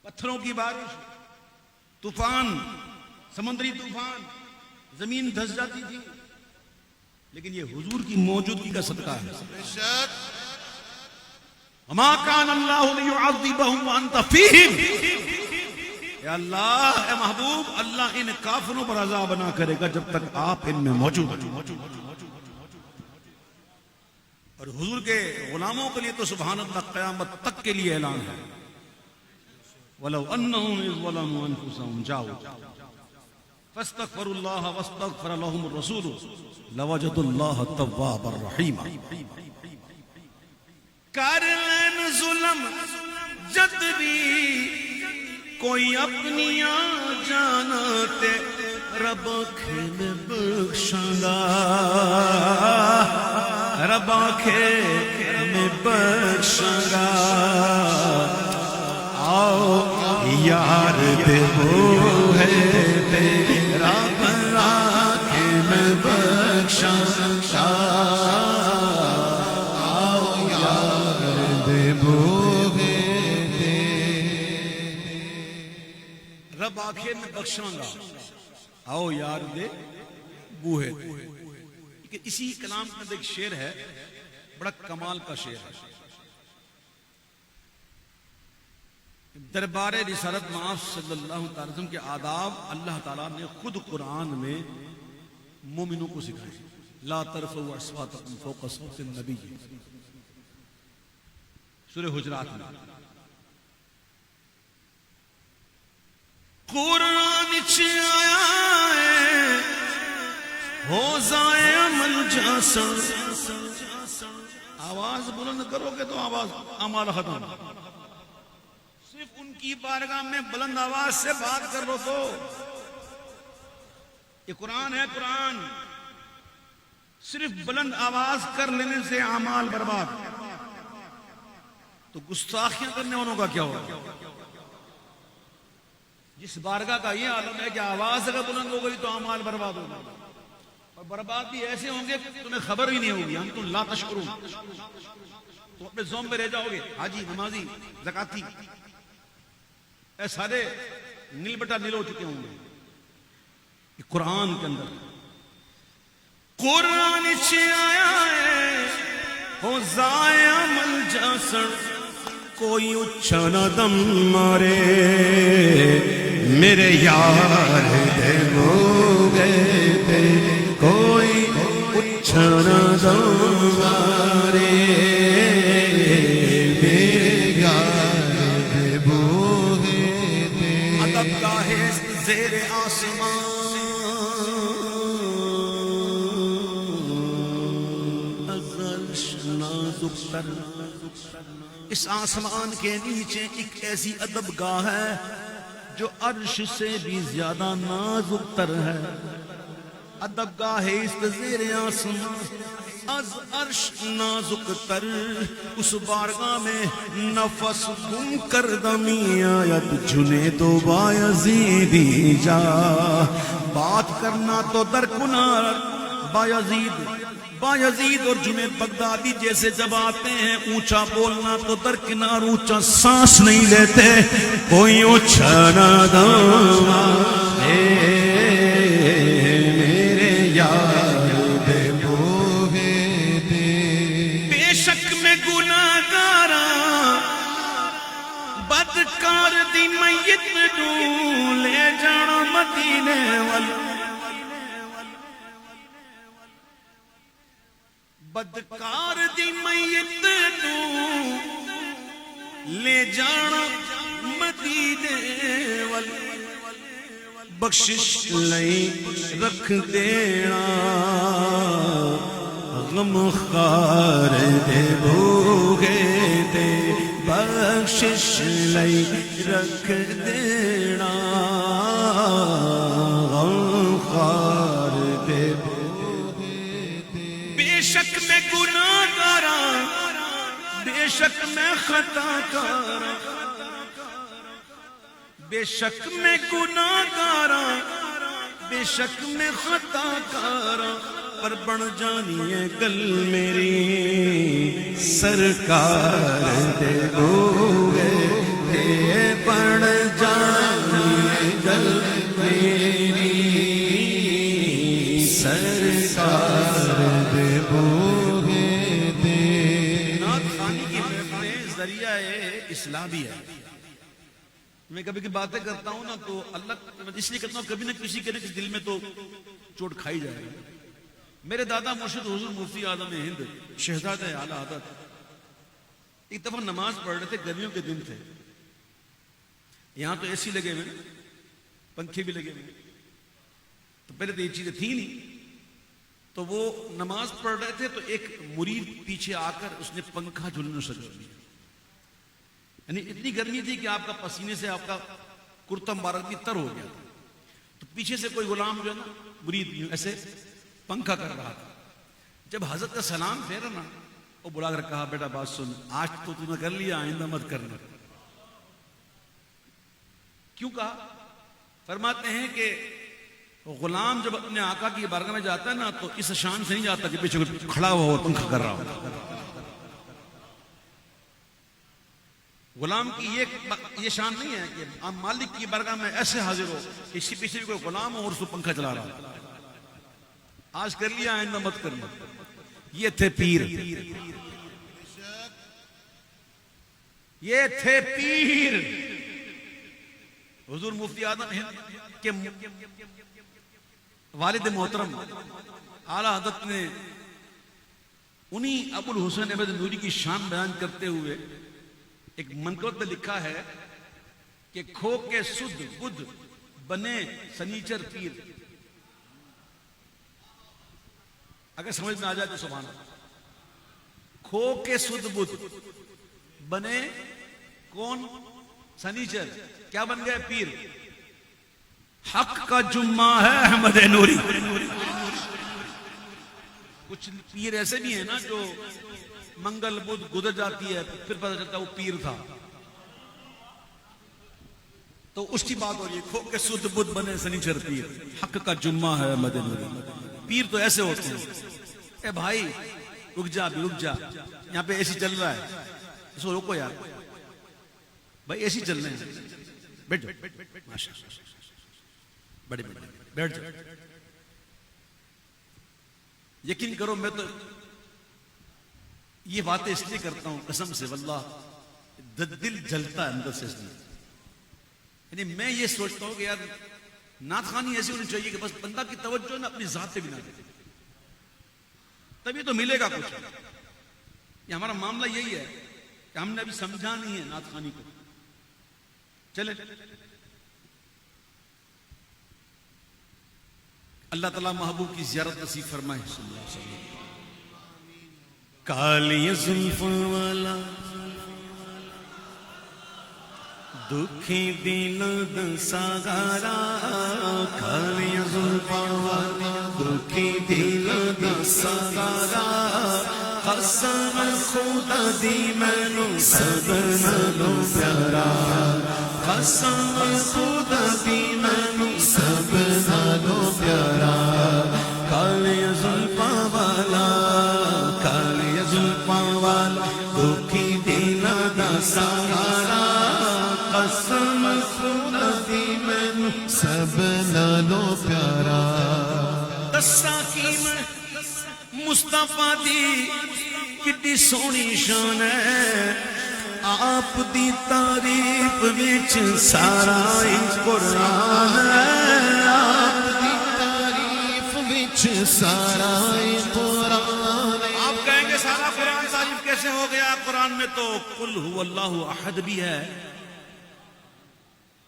Speaker 1: پتھروں کی بارش, طوفان, سمندری طوفان, زمین دھس جاتی تھی. لیکن یہ حضور کی موجودگی کا صدقہ ہے. وما کان اللہ لیعذبہم وانت فیہم. اے اللہ, اے محبوب, اللہ ان کافروں پر عذاب نہ کرے گا جب تک آپ ان میں موجود ہیں. اور حضور کے غلاموں کے لیے تو سبحان اللہ قیامت تک کے لیے اعلان ہے. وَلَوْ أَنَّهُمْ إِذْ ظَلَمُوا أَنفُسَهُمْ جَاءُوا فَاسْتَغْفَرُوا اللَّهَ وَاسْتَغْفَرَ لَهُمُ الرَّسُولُ لَوَجَدُوا اللَّهَ تَوَّابًا رَحِيمًا. کر لین ظلم جد بھی کوئی اپنیاں جانتے رب کھیل بخشنگا, رب کھیل بخشنگا. آؤ یار دے وہ ہے تیرا بنا کے میں بخشنگا.
Speaker 2: آؤ یار دے بوئے دے
Speaker 1: رب آنکھیں میں بخشاں گا, آؤ یار دے بوہے دے. کہ اسی کلام کے اندر ایک شعر ہے, بڑا کمال کا شعر ہے. دربار رسالت مآب صلی اللہ علیہ وسلم کے آداب اللہ تعالیٰ نے خود قرآن میں مومنوں کو سکھائے. لا ترفعوا اصواتکم فوق صوت النبی, سورہ حجرات میں. قرآن آیا ہے ہو زائے عمل جاسا. آواز بلند کرو گے تو آواز اعمال ختم. صرف ان کی بارگاہ میں بلند آواز سے بات کر لو تو یہ قرآن ہے. قرآن صرف بلند آواز کر لینے سے اعمال برباد, تو گستاخیاں کرنے والوں کا کیا ہوگا؟ جس بارگاہ کا یہ عالم ہے کہ آواز اگر بلند ہو گئی تو اعمال برباد ہو گئے, اور برباد بھی ایسے ہوں گے کہ تمہیں خبر ہی نہیں ہوگی. ہم تم لا تشکرون, تو اپنے زوم میں رہ جاؤ گے, حاجی, نمازی, زکاتی. اے سارے نیل بٹا نیل ہو چکے ہوں گے. یہ قرآن کے اندر قرآن آیا ہے ہو ضائع مل جاسن
Speaker 2: کوئی اچھا نہ دم مارے میرے یار دے ہو گئے تھے کوئی اچھا نہ دم مارے میرے یار دے ہو گئے تھے.
Speaker 1: ادب کا ہے زیر آسمان اس آسمان کے نیچے ایک ایسی ادب گاہ ہے جو عرش سے بھی زیادہ نازک تر ہے. ادب گاہ اس زیر آسمان از عرش نازک تر اس بارگاہ میں نفس گم کر دمی آیت جنے تو بایزیدی جا بات کرنا تو درکنار بایزید اور جنید بغدادی جیسے جب آتے ہیں اونچا بولنا تو درکنار اونچا سانس نہیں لیتے.
Speaker 2: کوئی اچھا نہ دم میرے یار دے ہو گئے تھے.
Speaker 1: بے شک میں گناہگاراں بدکار دی میت نوں لے جانا مدینے وال بدکار دی میت نوں لے جانا مدینے وال
Speaker 2: بخشش لئی رکھ دینا غم خار دے ہو گئے تھے. بخشش لئی رکھ دینا غم خار دے ہو گئے تھے.
Speaker 1: بے شک میں گناہگاراں بے شک میں خطا کاراں بے شک میں گناہگاراں بے شک میں خطا کاراں
Speaker 2: پر بن جانی ہے گل میری سرکار دے ہو گئے تھے. بن جانی ہے گل میری سرکار دے ہو گئے تھے.
Speaker 1: نعت خوانی کی محفلیں ذریعہ اصلاح بھی ہے. میں کبھی کبھی باتیں کرتا ہوں نا تو اللہ اس لیے کرتا ہوں کبھی نہ کسی کے دل میں تو چوٹ کھائی جائے گی. میرے دادا مرشد حضور مفتی اعظم ہند شہزادہ اعلی حضرت ایک دفعہ نماز پڑھ رہے تھے. گرمیوں کے دن تھے. یہاں تو اے سی لگے ہوئے پنکھے بھی لگے ہوئے تو پہلے تو یہ چیزیں تھیں نہیں. تو وہ نماز پڑھ رہے تھے تو ایک مرید پیچھے آ کر اس نے پنکھا جھولنا شروع کر دیا. یعنی اتنی گرمی تھی کہ آپ کا پسینے سے آپ کا کرتا مبارک بھی تر ہو گیا. تو پیچھے سے کوئی غلام جو ہے نا مرید ایسے پنکھا کر رہا تھا. جب حضرت کا سلام پھیرا نا وہ بلا کر کہا بیٹا بات سن آج تو تم نے کر لیا آئندہ مت کرنا. کیوں کہا؟ فرماتے ہیں کہ غلام جب اپنے آقا کی بارگاہ میں جاتا ہے نا تو اس شان سے نہیں جاتا کہ پیچھے کھڑا ہوا اور پنکھا کر رہا ہو. غلام کی یہ شان نہیں ہے کہ آپ مالک کی بارگاہ میں ایسے حاضر ہو کہ اسی پیچھے بھی کوئی غلام ہو اور اس کو پنکھا چلا رہا ہو. آج کر لیا آئندہ مت کرنا. یہ تھے پیر. یہ تھے پیر. حضور مفتی اعظم ہند کے والد محترم اعلی حضرت نے انہی ابو الحسین احمد نوری کی شان بیان کرتے ہوئے ایک منقبت میں لکھا ہے کہ کھو کے سدھ بدھ بنے سنیچر پیر. اگر سمجھ میں آ جائے تو سبحان اللہ. کھو کے سدھ بدھ بنے کون؟ سنیچر. کیا بن گئے؟ پیر. حق کا جمعہ ہے احمد نوری. کچھ پیر ایسے بھی ہیں نا جو منگل بدھ گزر جاتی ہے پھر پتہ چلتا وہ پیر تھا. تو اس کی بات ہو رہی ہے کھو کے سدھ بدھ بنے سنیچر پیر. حق کا جمعہ ہے احمد نوری. پیر تو ایسے ہوتے ہیں. اے بھائی رک جا بھی رک جا, یہاں پہ اے سی چل رہا ہے, اس کو روکو یار بھائی, اے سی چل رہے ہیں, بیٹھ جاؤ ماشاءاللہ بڑے بڑے بیٹھ جاؤ. یقین کرو میں تو یہ باتیں اس لیے کرتا ہوں قسم سے واللہ دل جلتا ہے اندر سے اس لیے. یعنی میں یہ سوچتا ہوں کہ یار نعت خوانی ایسی ہونی چاہیے کہ بس بندہ کی توجہ نہ اپنی ذات پہ بھی نہ دے, تبھی تو ملے گا کچھ. یہ ہمارا معاملہ یہی ہے کہ ہم نے ابھی سمجھا نہیں ہے نعت خوانی کو. چلے اللہ تعالیٰ محبوب کی زیارت نصیب فرمائے صلی اللہ علیہ وسلم.
Speaker 2: کالی زلف والا دکھی دل دساگارا, کالی زلف والا دکھی دل دساگارا, قسم خدا دی مینو سب نالوں پیارا, قسم خدا دی مینو سب نالوں پیارا. کالی زلف والا کالی زلف والا دکھی دل دساگارا, قسم خدا دی مینو سب نالوں پیارا.
Speaker 1: دساں کی میں مصطفیٰ دی کتنی سونی شان ہے,
Speaker 2: آپ دی تعریف وچ سارا ہی قرآن ہے, آپ دی تعریف وچ سارا ہی قرآن ہے.
Speaker 1: آپ کہیں گے سارا قرآن تعریف کیسے ہو گیا؟ قرآن میں تو قل هو اللہ احد بھی ہے,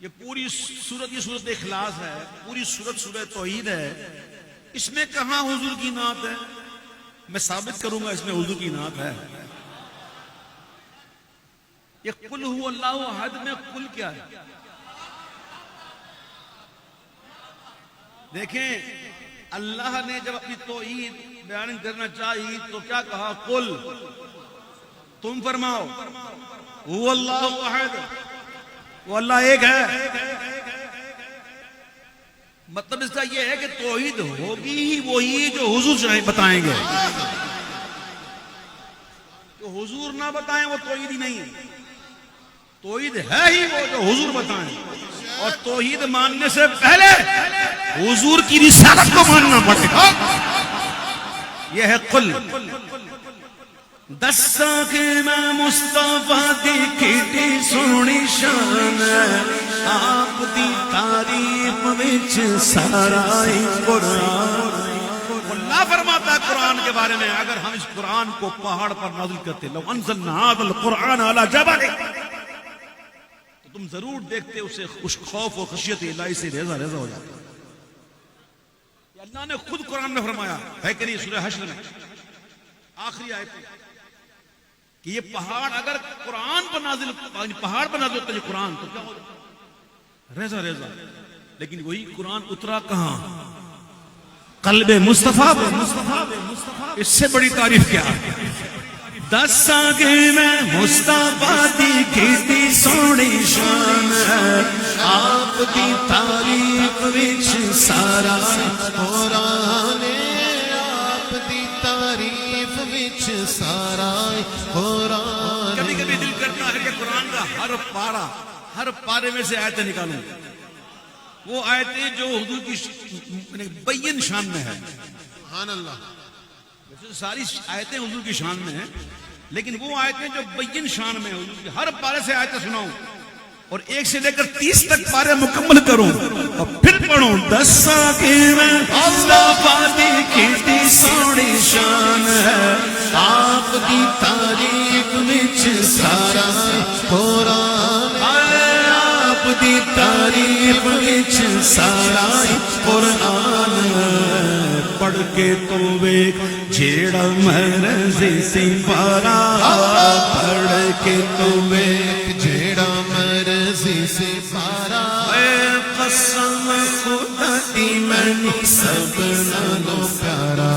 Speaker 1: یہ پوری سورت یہ سورت اخلاص ہے, پوری سورت سورہ توحید ہے. اس میں کہاں حضور کی نعت ہے؟ میں ثابت کروں گا اس میں حضور کی نعت ہے. یہ قل هو اللہ احد میں قل کیا ہے؟ دیکھیں اللہ نے جب اپنی توحید بیان کرنا چاہی تو کیا کہا؟ قل, تم فرماؤ هو اللہ احد, وہ اللہ ایک ہے. مطلب اس کا یہ ہے کہ توحید ہوگی ہی وہی جو حضور بتائیں گے. جو حضور نہ بتائیں وہ توحید ہی نہیں ہے. توحید ہے ہی وہ جو حضور بتائیں, اور توحید ماننے سے پہلے حضور کی رسالت کو ماننا پڑے گا. یہ ہے قل.
Speaker 2: دساں کہ میں مصطفیٰ دی کیٹی سونی شان ہے, آپ دی تعریف وچ سارا ہی قرآن.
Speaker 1: اللہ فرماتا ہے قرآن کے بارے میں, اگر ہم اس قرآن کو پہاڑ پر نازل کرتے, لو انزلنا هذا القرآن على جبل, تو تم ضرور دیکھتے اسے خوف و خشیت الہی سے ریزہ ریزہ ہو جاتا. اللہ نے خود قرآن میں فرمایا ہے کہ نہیں, سورہ حشر میں آخری آیت میں, کہ یہ پہاڑ اگر قرآن پر نازل پہاڑ پر نازل ہوتا ہے قرآن تو کیا ہوتا؟ ریزہ ریزہ. لیکن وہی قرآن اترا کہاں؟ قلب مصطفیٰ. اس سے بڑی تعریف کیا؟
Speaker 2: دساں کہ میں مصطفیٰ دی کیٹی سونی شان ہے, آپ دی تعریف وچ سارا قرآن ہے, آپ دی تعریف وچ سارا قرآن.
Speaker 1: کبھی کبھی دل کرتا ہے کہ قرآن کا ہر پارے میں سے آیتیں نکالوں, وہ آیتیں جو حضور کی بین شان میں ہے.
Speaker 3: سبحان اللہ.
Speaker 1: ساری آیتیں حضور کی شان میں ہیں, لیکن وہ آیتیں جو بین شان میں حضور کی, ہر پارے سے آیتیں سناؤں اور 1 سے لے کر 30 تک پارے مکمل کروں اور پھر پڑھوں.
Speaker 2: دساں کہ میں مصطفیٰ دی کیٹی سونی شان ہے, آپ دی تعریف وچ سارا قرآن ہے, آپ دی تعریف وچ سارا قرآن ہے. پڑھ کے تو ویکھ جیڑا مرضی سی پارا, پڑھ کے تو ویکھ جیڑا مرضی سی پارا. قسم خدا دی مینو سب نالوں پیارا,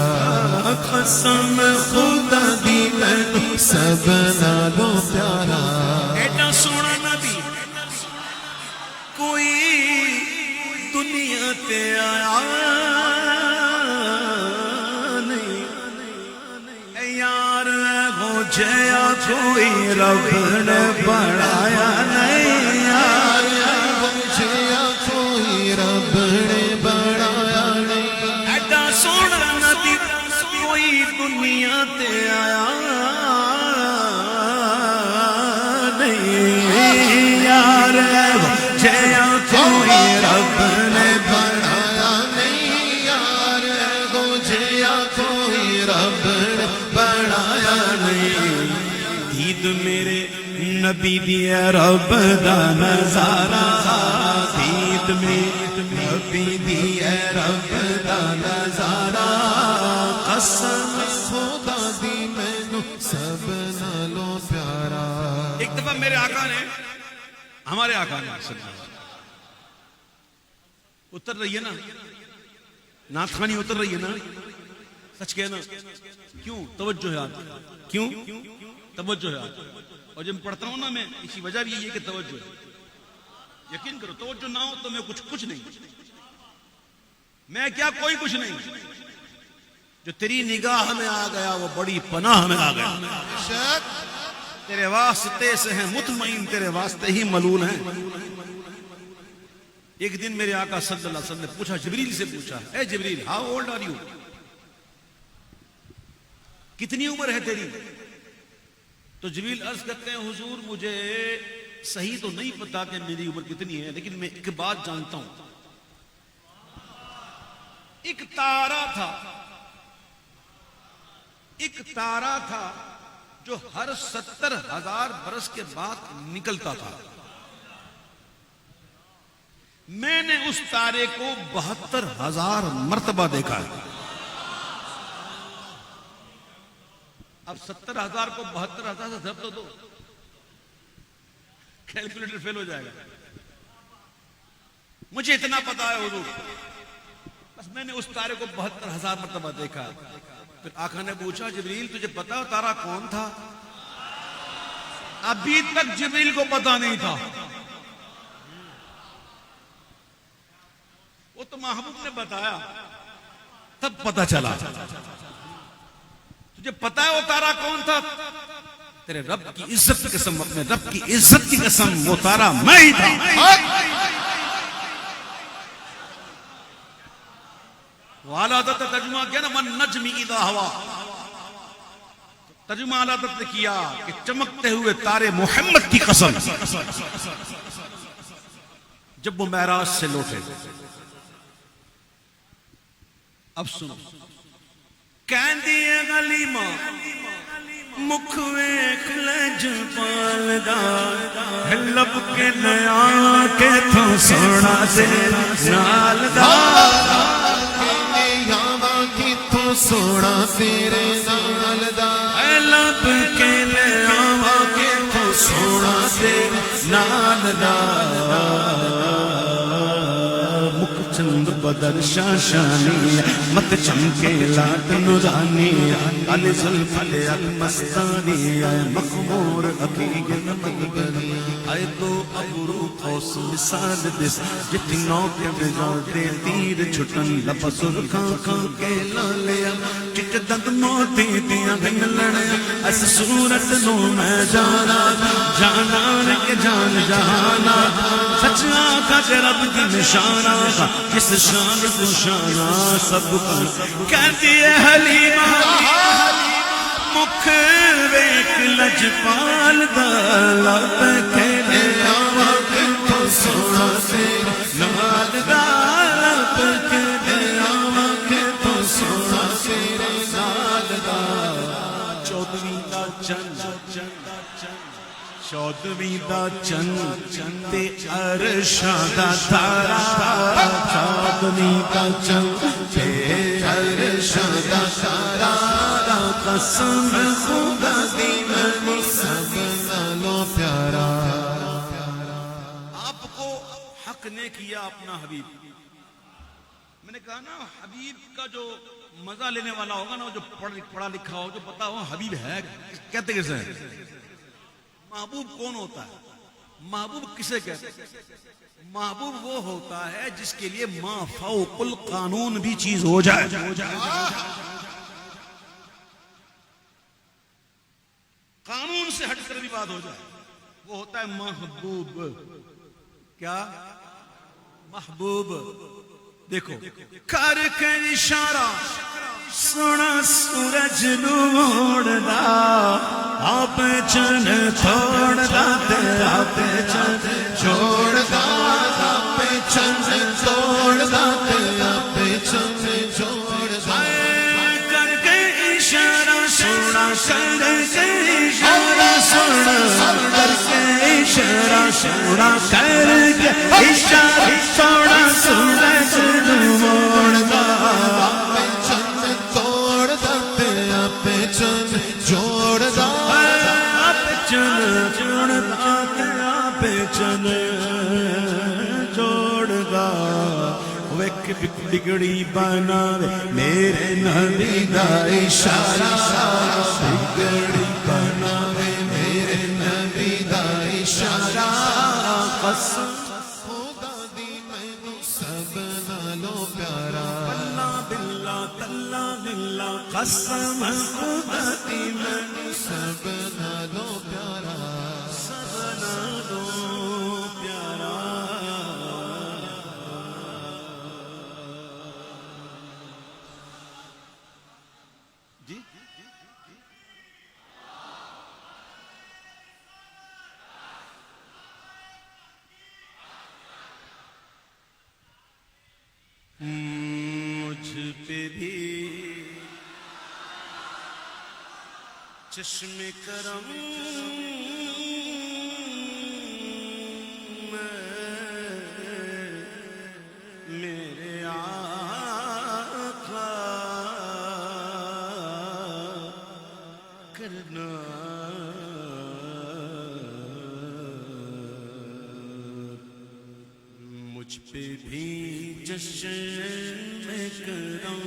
Speaker 2: قسم خدا دی مینو سب نالوں پیارا.
Speaker 1: ایڈا سونا نبی کوئی دنیا تے آیا نہیں, اے یار ہو جیا کوئی رب نے بڑھایا نہیں, یار
Speaker 2: نے بنایا نہیں،
Speaker 1: ایڈا سونا نبی کوئی دنیا تے آیا نہیں یار، جیا کوئی رب نے
Speaker 2: بنایا نہیں یار، جیا کوئی رب نے بنایا نہیں۔
Speaker 1: دید میرے نبی دی رب دا نظارہ، دید میرے
Speaker 2: نبی دی رب دا نظارہ، قسم خدا دی مینوں سب نالوں پیارا۔
Speaker 1: ایک دفعہ میرے آقا نے، ہمارے آقا نے اتر رہی ہے نا نعت خوانی، اتر رہی ہے نا، سچ کہنا کیوں توجہ ہے آپ، کیوں توجہ ہے آپ، اور جب پڑھتا ہوں نا میں اسی وجہ بھی یہ ہے کہ توجہ ہے، یقین کرو توجہ نہ ہو تو میں کچھ نہیں، میں کیا کوئی کچھ نہیں، جو تیری نگاہ میں آ گیا وہ بڑی پناہ میں آ گیا، تیرے واسطے سے ہیں مطمئن، تیرے واسطے ہی ملول ہیں۔ ایک دن میرے آقا صلی اللہ علیہ وسلم نے پوچھا، جبریل سے پوچھا، اے جبریل ہاؤ اولڈ آر یو، کتنی عمر ہے تیری؟ تو جبریل عرض کرتے ہیں حضور مجھے صحیح تو نہیں پتا کہ میری عمر کتنی ہے، لیکن میں ایک بات جانتا ہوں، ایک تارا تھا جو ہر 70,000 برس کے بعد نکلتا تھا، میں نے اس تارے کو 72,000 مرتبہ دیکھا ہے۔ اب 70,000 کو 72,000 سے ضرب تو دو، کیلکولیٹر فیل ہو جائے گا۔ مجھے اتنا پتا ہے حضور، بس میں نے اس تارے کو 72,000 مرتبہ دیکھا ہے۔ پھر آقا نے پوچھا جبریل تجھے پتا تارا کون تھا؟ ابھی تک جبریل کو پتا نہیں تھا، وہ تو محبوب نے بتایا تب پتا چلا۔ تجھے پتا ہے وہ تارا کون تھا؟ تیرے رب کی عزت کی قسم، اپنے رب کی عزت کی قسم، وہ تارا میں ہی تھا۔ والا حضرت ترجمہ کیا نا، من نجم اذا ہوا، ترجمہ اعلیٰ حضرت نے کیا کہ چمکتے ہوئے تارے محمد کی قسم، جب وہ معراج سے لوٹے۔ اب سنو، کہندی ہے غلیمہ مکھ ویکھ لج پالدا، لب کے نیا کہ تو سونا دے نال دا،
Speaker 2: تو سونا تیرے نال دا،
Speaker 1: لب کے نیا کہ تو سونا تیرے نال دا، چند بدر شاشانی مت چمکے لاٹ نورانی، علی زلف لیت مستانی، مخمور عقیق مقبری، آئے تو ابرو قوس مثال دس، جتنوں کے بجاتے تیر چھٹن، لپا سرخاں کھاں کے لالیا، چٹ دند موتی دیا گن لڑیا، اس صورت نو میں جانا رکھ جان جہانا، سچ آقا کے رب کی نشانہ، کس شان کو شانہ سب پر کہتی ہے حلیمہ، مکھ ویکھ لج پال دا، لب کے نیا کہ تو سونا تیرے نال دا، لب کے نیا کہ تو سونا تیرے نال دا، چودھویں دا چند، چودھویں دا چند تے عرشاں دا تارا، چودھویں دا چند تے عرشاں دا تارا، قسم خدا دی میں سب نالوں پیارا۔ آپ کو حق نے کیا اپنا حبیب، میں نے کہا نا حبیب کا جو مزہ لینے والا ہوگا نا، جو پڑھا لکھا ہو، جو پتا ہو حبیب ہے کہتے کیسے ہیں، محبوب کون ہوتا ہے، محبوب کسے کہتے ہیں؟ محبوب وہ ہوتا ہے جس کے لیے ما فوق القانون بھی چیز ہو جائے، قانون سے ہٹ کر بھی بات ہو جائے، وہ ہوتا ہے محبوب۔ کیا محبوب؟ دیکھو کر کے اشارہ سونا سورج موڑدا آپ چن چھوڑدا تے آپ چن
Speaker 2: چھوڑدا آپ چن توڑدا تے آپ چن چھوڑدا
Speaker 1: کر کے اشارہ سونا کر کے اشارہ سونا کر کے اشارہ سونا کر کے اشارہ سونا سورج موڑدا
Speaker 2: جوڑدا
Speaker 1: آپ چن جوڑدا تے آپ چن جوڑدا ویک بگڑی بناوے میرے نبی دا اشارہ
Speaker 2: بگڑی بناوے میرے نبی دا اشارہ
Speaker 1: قسم
Speaker 2: خدا دی مینوں سب نالوں پیارا
Speaker 1: اللہ باللہ تاللہ باللہ قسم خدا دی مینوں
Speaker 2: سب نالوں پیارا
Speaker 1: سب نالوں پیارا جی مجھ پہ بھی چشم کرم میرے آقا کرنا مجھ پہ بھی جشن کرم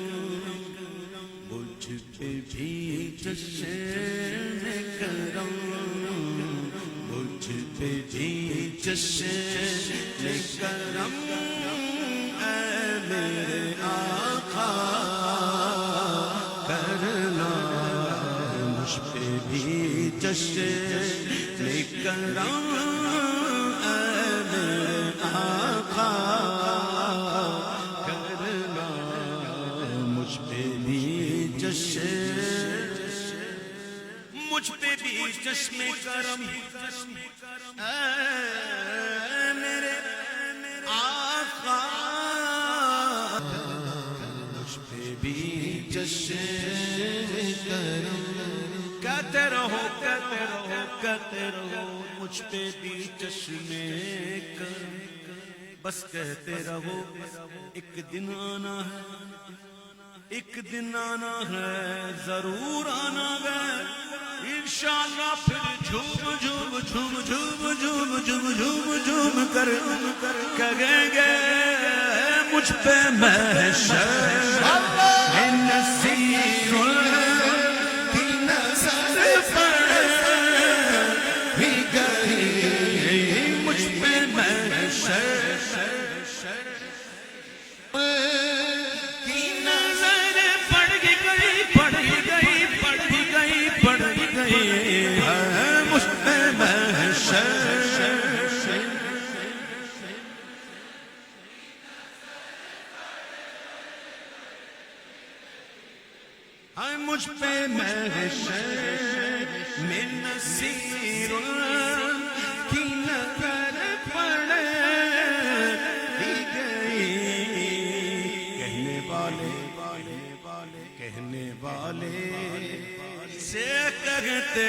Speaker 1: مجھ پہ بھی جشن کرم مجھ پہ بھی جشن کرم اے میرے آقا کرنا مجھ پہ بھی جشن کرم اے میرے آقا کرنا مجھ پہ بھی جشن مجھ پہ بھی چشم کرم اے میرے آقا مجھ پہ بھی
Speaker 2: جشن کرم
Speaker 1: کہتے رہو کہتے رہو کہتے رہو مجھ پہ بھی چشم کرم بس کہتے رہو ایک دن آنا ہے ایک دن آنا ہے ضرور آنا ہے انشاءاللہ پھر جھوم جھوم جھوم جھوم جھوم جھوم جھوم جھوم کر کہیں گے مجھ پہ محشر نصیر کی نظر پڑ بھی گئی مجھ پہ محشر مجھ پہ محشر میں نصیر کی نظر پڑ دی گئی کہنے والے سے کہتے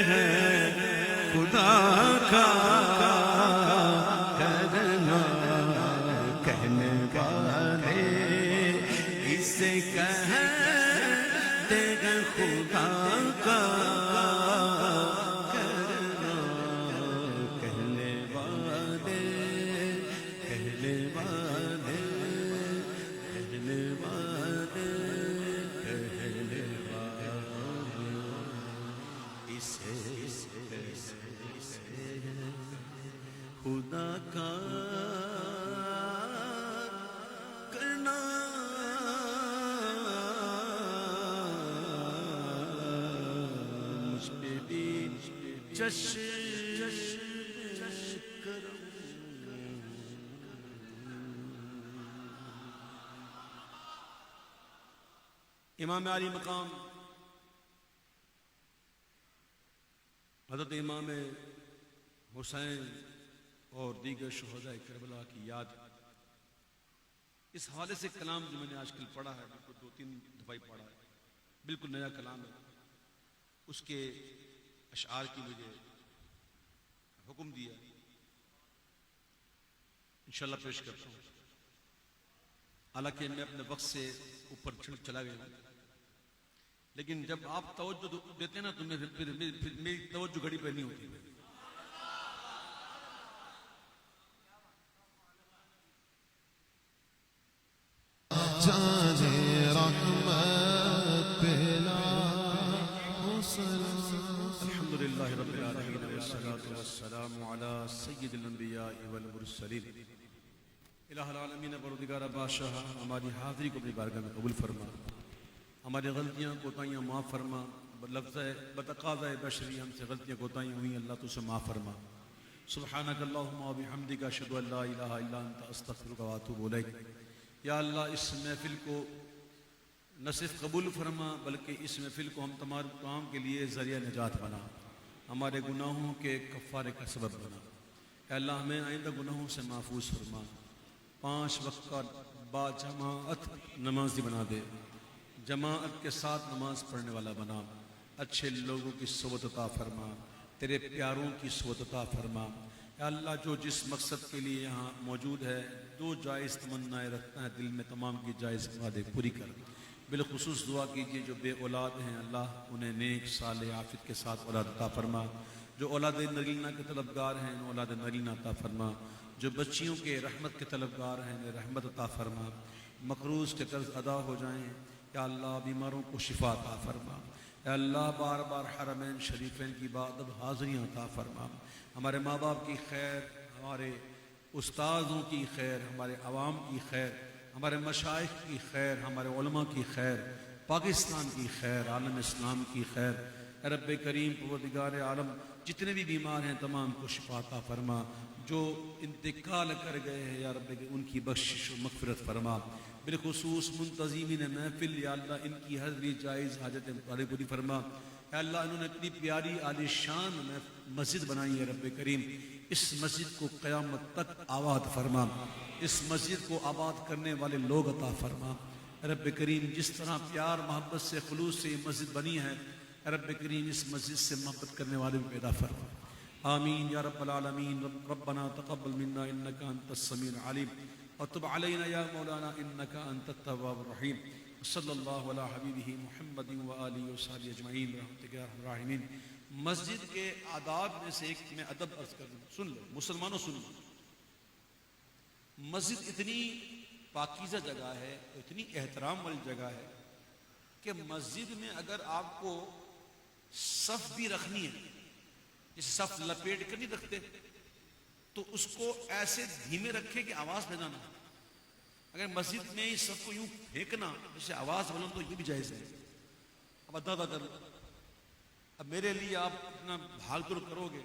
Speaker 1: ہیں خدا کا کرنا کہنے والے اسے کہتے ہیں خدا کا کرنا کہنے والے کہنے والے کہنے والے کہنے والے اسے خدا کا کرنا مجھ پہ بھی جشن کرو امام علی مقام حضرت امام حسین اور دیگر شہداء کربلا کی یاد، اس حوالے سے کلام جو میں نے آج کل پڑھا ہے، بالکل 2-3 دفعہ پڑھا ہے، بالکل نیا کلام ہے، اس کے اشعار کی مجھے حکم دیا، انشاءاللہ پیش کرتا ہوں۔ حالانکہ میں اپنے وقت سے اوپر چلا گیا ہوں، لیکن جب آپ توجہ دیتے ہیں نا تو پھر میری توجہ گھڑی پہ نہیں ہوتی۔ الحمدللہ رب العالمین والصلاة والسلام علی سید الانبیاء والمرسلین۔ الہ العالمین پروردگار بادشاہ، ہماری حاضری کو اپنی بارگاہ میں قبول فرما، ہماری غلطیاں کوتاہیاں معاف فرما، بتقاضۂ بشری ہم سے غلطیاں کوتاہیاں ہوئیں، اللہ تو سے معاف فرما۔ سبحانک اللہم و بحمدک، اشہد ان لا الہ الا انت، استغفرک و اتوب الیک۔ یا اللہ اس محفل کو نہ صرف قبول فرما بلکہ اس محفل کو ہم تمام کام کے لیے ذریعہ نجات بنا، ہمارے گناہوں کے کفارے کا سبب بنا۔ اے اللہ ہمیں آئندہ گناہوں سے محفوظ فرما، 5 وقت کا با جماعت نمازی بنا دے، جماعت کے ساتھ نماز پڑھنے والا بنا، اچھے لوگوں کی صحبت عطا فرما، تیرے پیاروں کی صحبت عطا فرما۔ اے اللہ جو جس مقصد کے لیے یہاں موجود ہے، 2 جائز تمنائیں رکھتا ہے دل میں، تمام کی جائز مرادیں پوری کر۔ بالخصوص دعا کیجیے جو بے اولاد ہیں، اللہ انہیں نیک صالح عافیت کے ساتھ اولاد عطا فرما، جو اولاد نرینہ کے طلبگار ہیں انہیں اولاد نرینہ عطا فرما، جو بچیوں کے رحمت کے طلبگار ہیں انہیں رحمت عطا فرما، مقروض کے قرض ادا ہو جائیں، یا اللہ بیماروں کو شفا عطا فرما۔ اے اللہ بار بار حرمین شریفین کی بادب حاضریاں عطا فرما، ہمارے ماں باپ کی خیر، ہمارے استاذوں کی خیر، ہمارے عوام کی خیر، ہمارے مشائخ کی خیر، ہمارے علماء کی خیر، پاکستان کی خیر، عالم اسلام کی خیر۔ اے رب کریم پروردگار عالم، جتنے بھی بیمار ہیں تمام کو شفا عطا فرما، جو انتقال کر گئے ہیں یا رب ان کی بخشش و مغفرت فرما۔ بالخصوص منتظمین محفل، یا اللہ ان کی ہر بھی جائز حاجت مطالب پوری فرما۔ اے اللہ انہوں نے اتنی پیاری عالی شان مسجد بنائی ہے، رب کریم اس مسجد کو قیامت تک آباد فرما، اس مسجد کو آباد کرنے والے لوگ عطا فرما۔ رب کریم جس طرح پیار محبت سے خلوص سے یہ مسجد بنی ہے، رب کریم اس مسجد سے محبت کرنے والے بھی پیدا فرما، آمین یا رب العالمین۔ ربنا تقبل منا انک انت السمیع العلیم وتب علینا یا مولانا انک انت التواب الرحیم۔ صلی اللہ علی حبیبہ محمد وآلہ وصحبہ اجمعین برحمتک یا ارحم الراحمین۔ مسجد کے آداب میں سے ایک میں ادب عرض کر دوں، سن لو مسلمانوں سن لو۔ مسجد اتنی پاکیزہ جگہ ہے، اتنی احترام والی جگہ ہے کہ مسجد میں اگر آپ کو صف بھی رکھنی ہے، جس صف لپیٹ کر نہیں رکھتے، تو اس کو ایسے دھیمے رکھے کہ آواز پیدا نہ ہو۔ اگر مسجد میں اس صف کو یوں پھینکنا جسے آواز بلند تو یہ بھی جائز ہے۔ اب ادا کر لو، اب میرے لیے آپ اپنا بھاگ دور کرو گے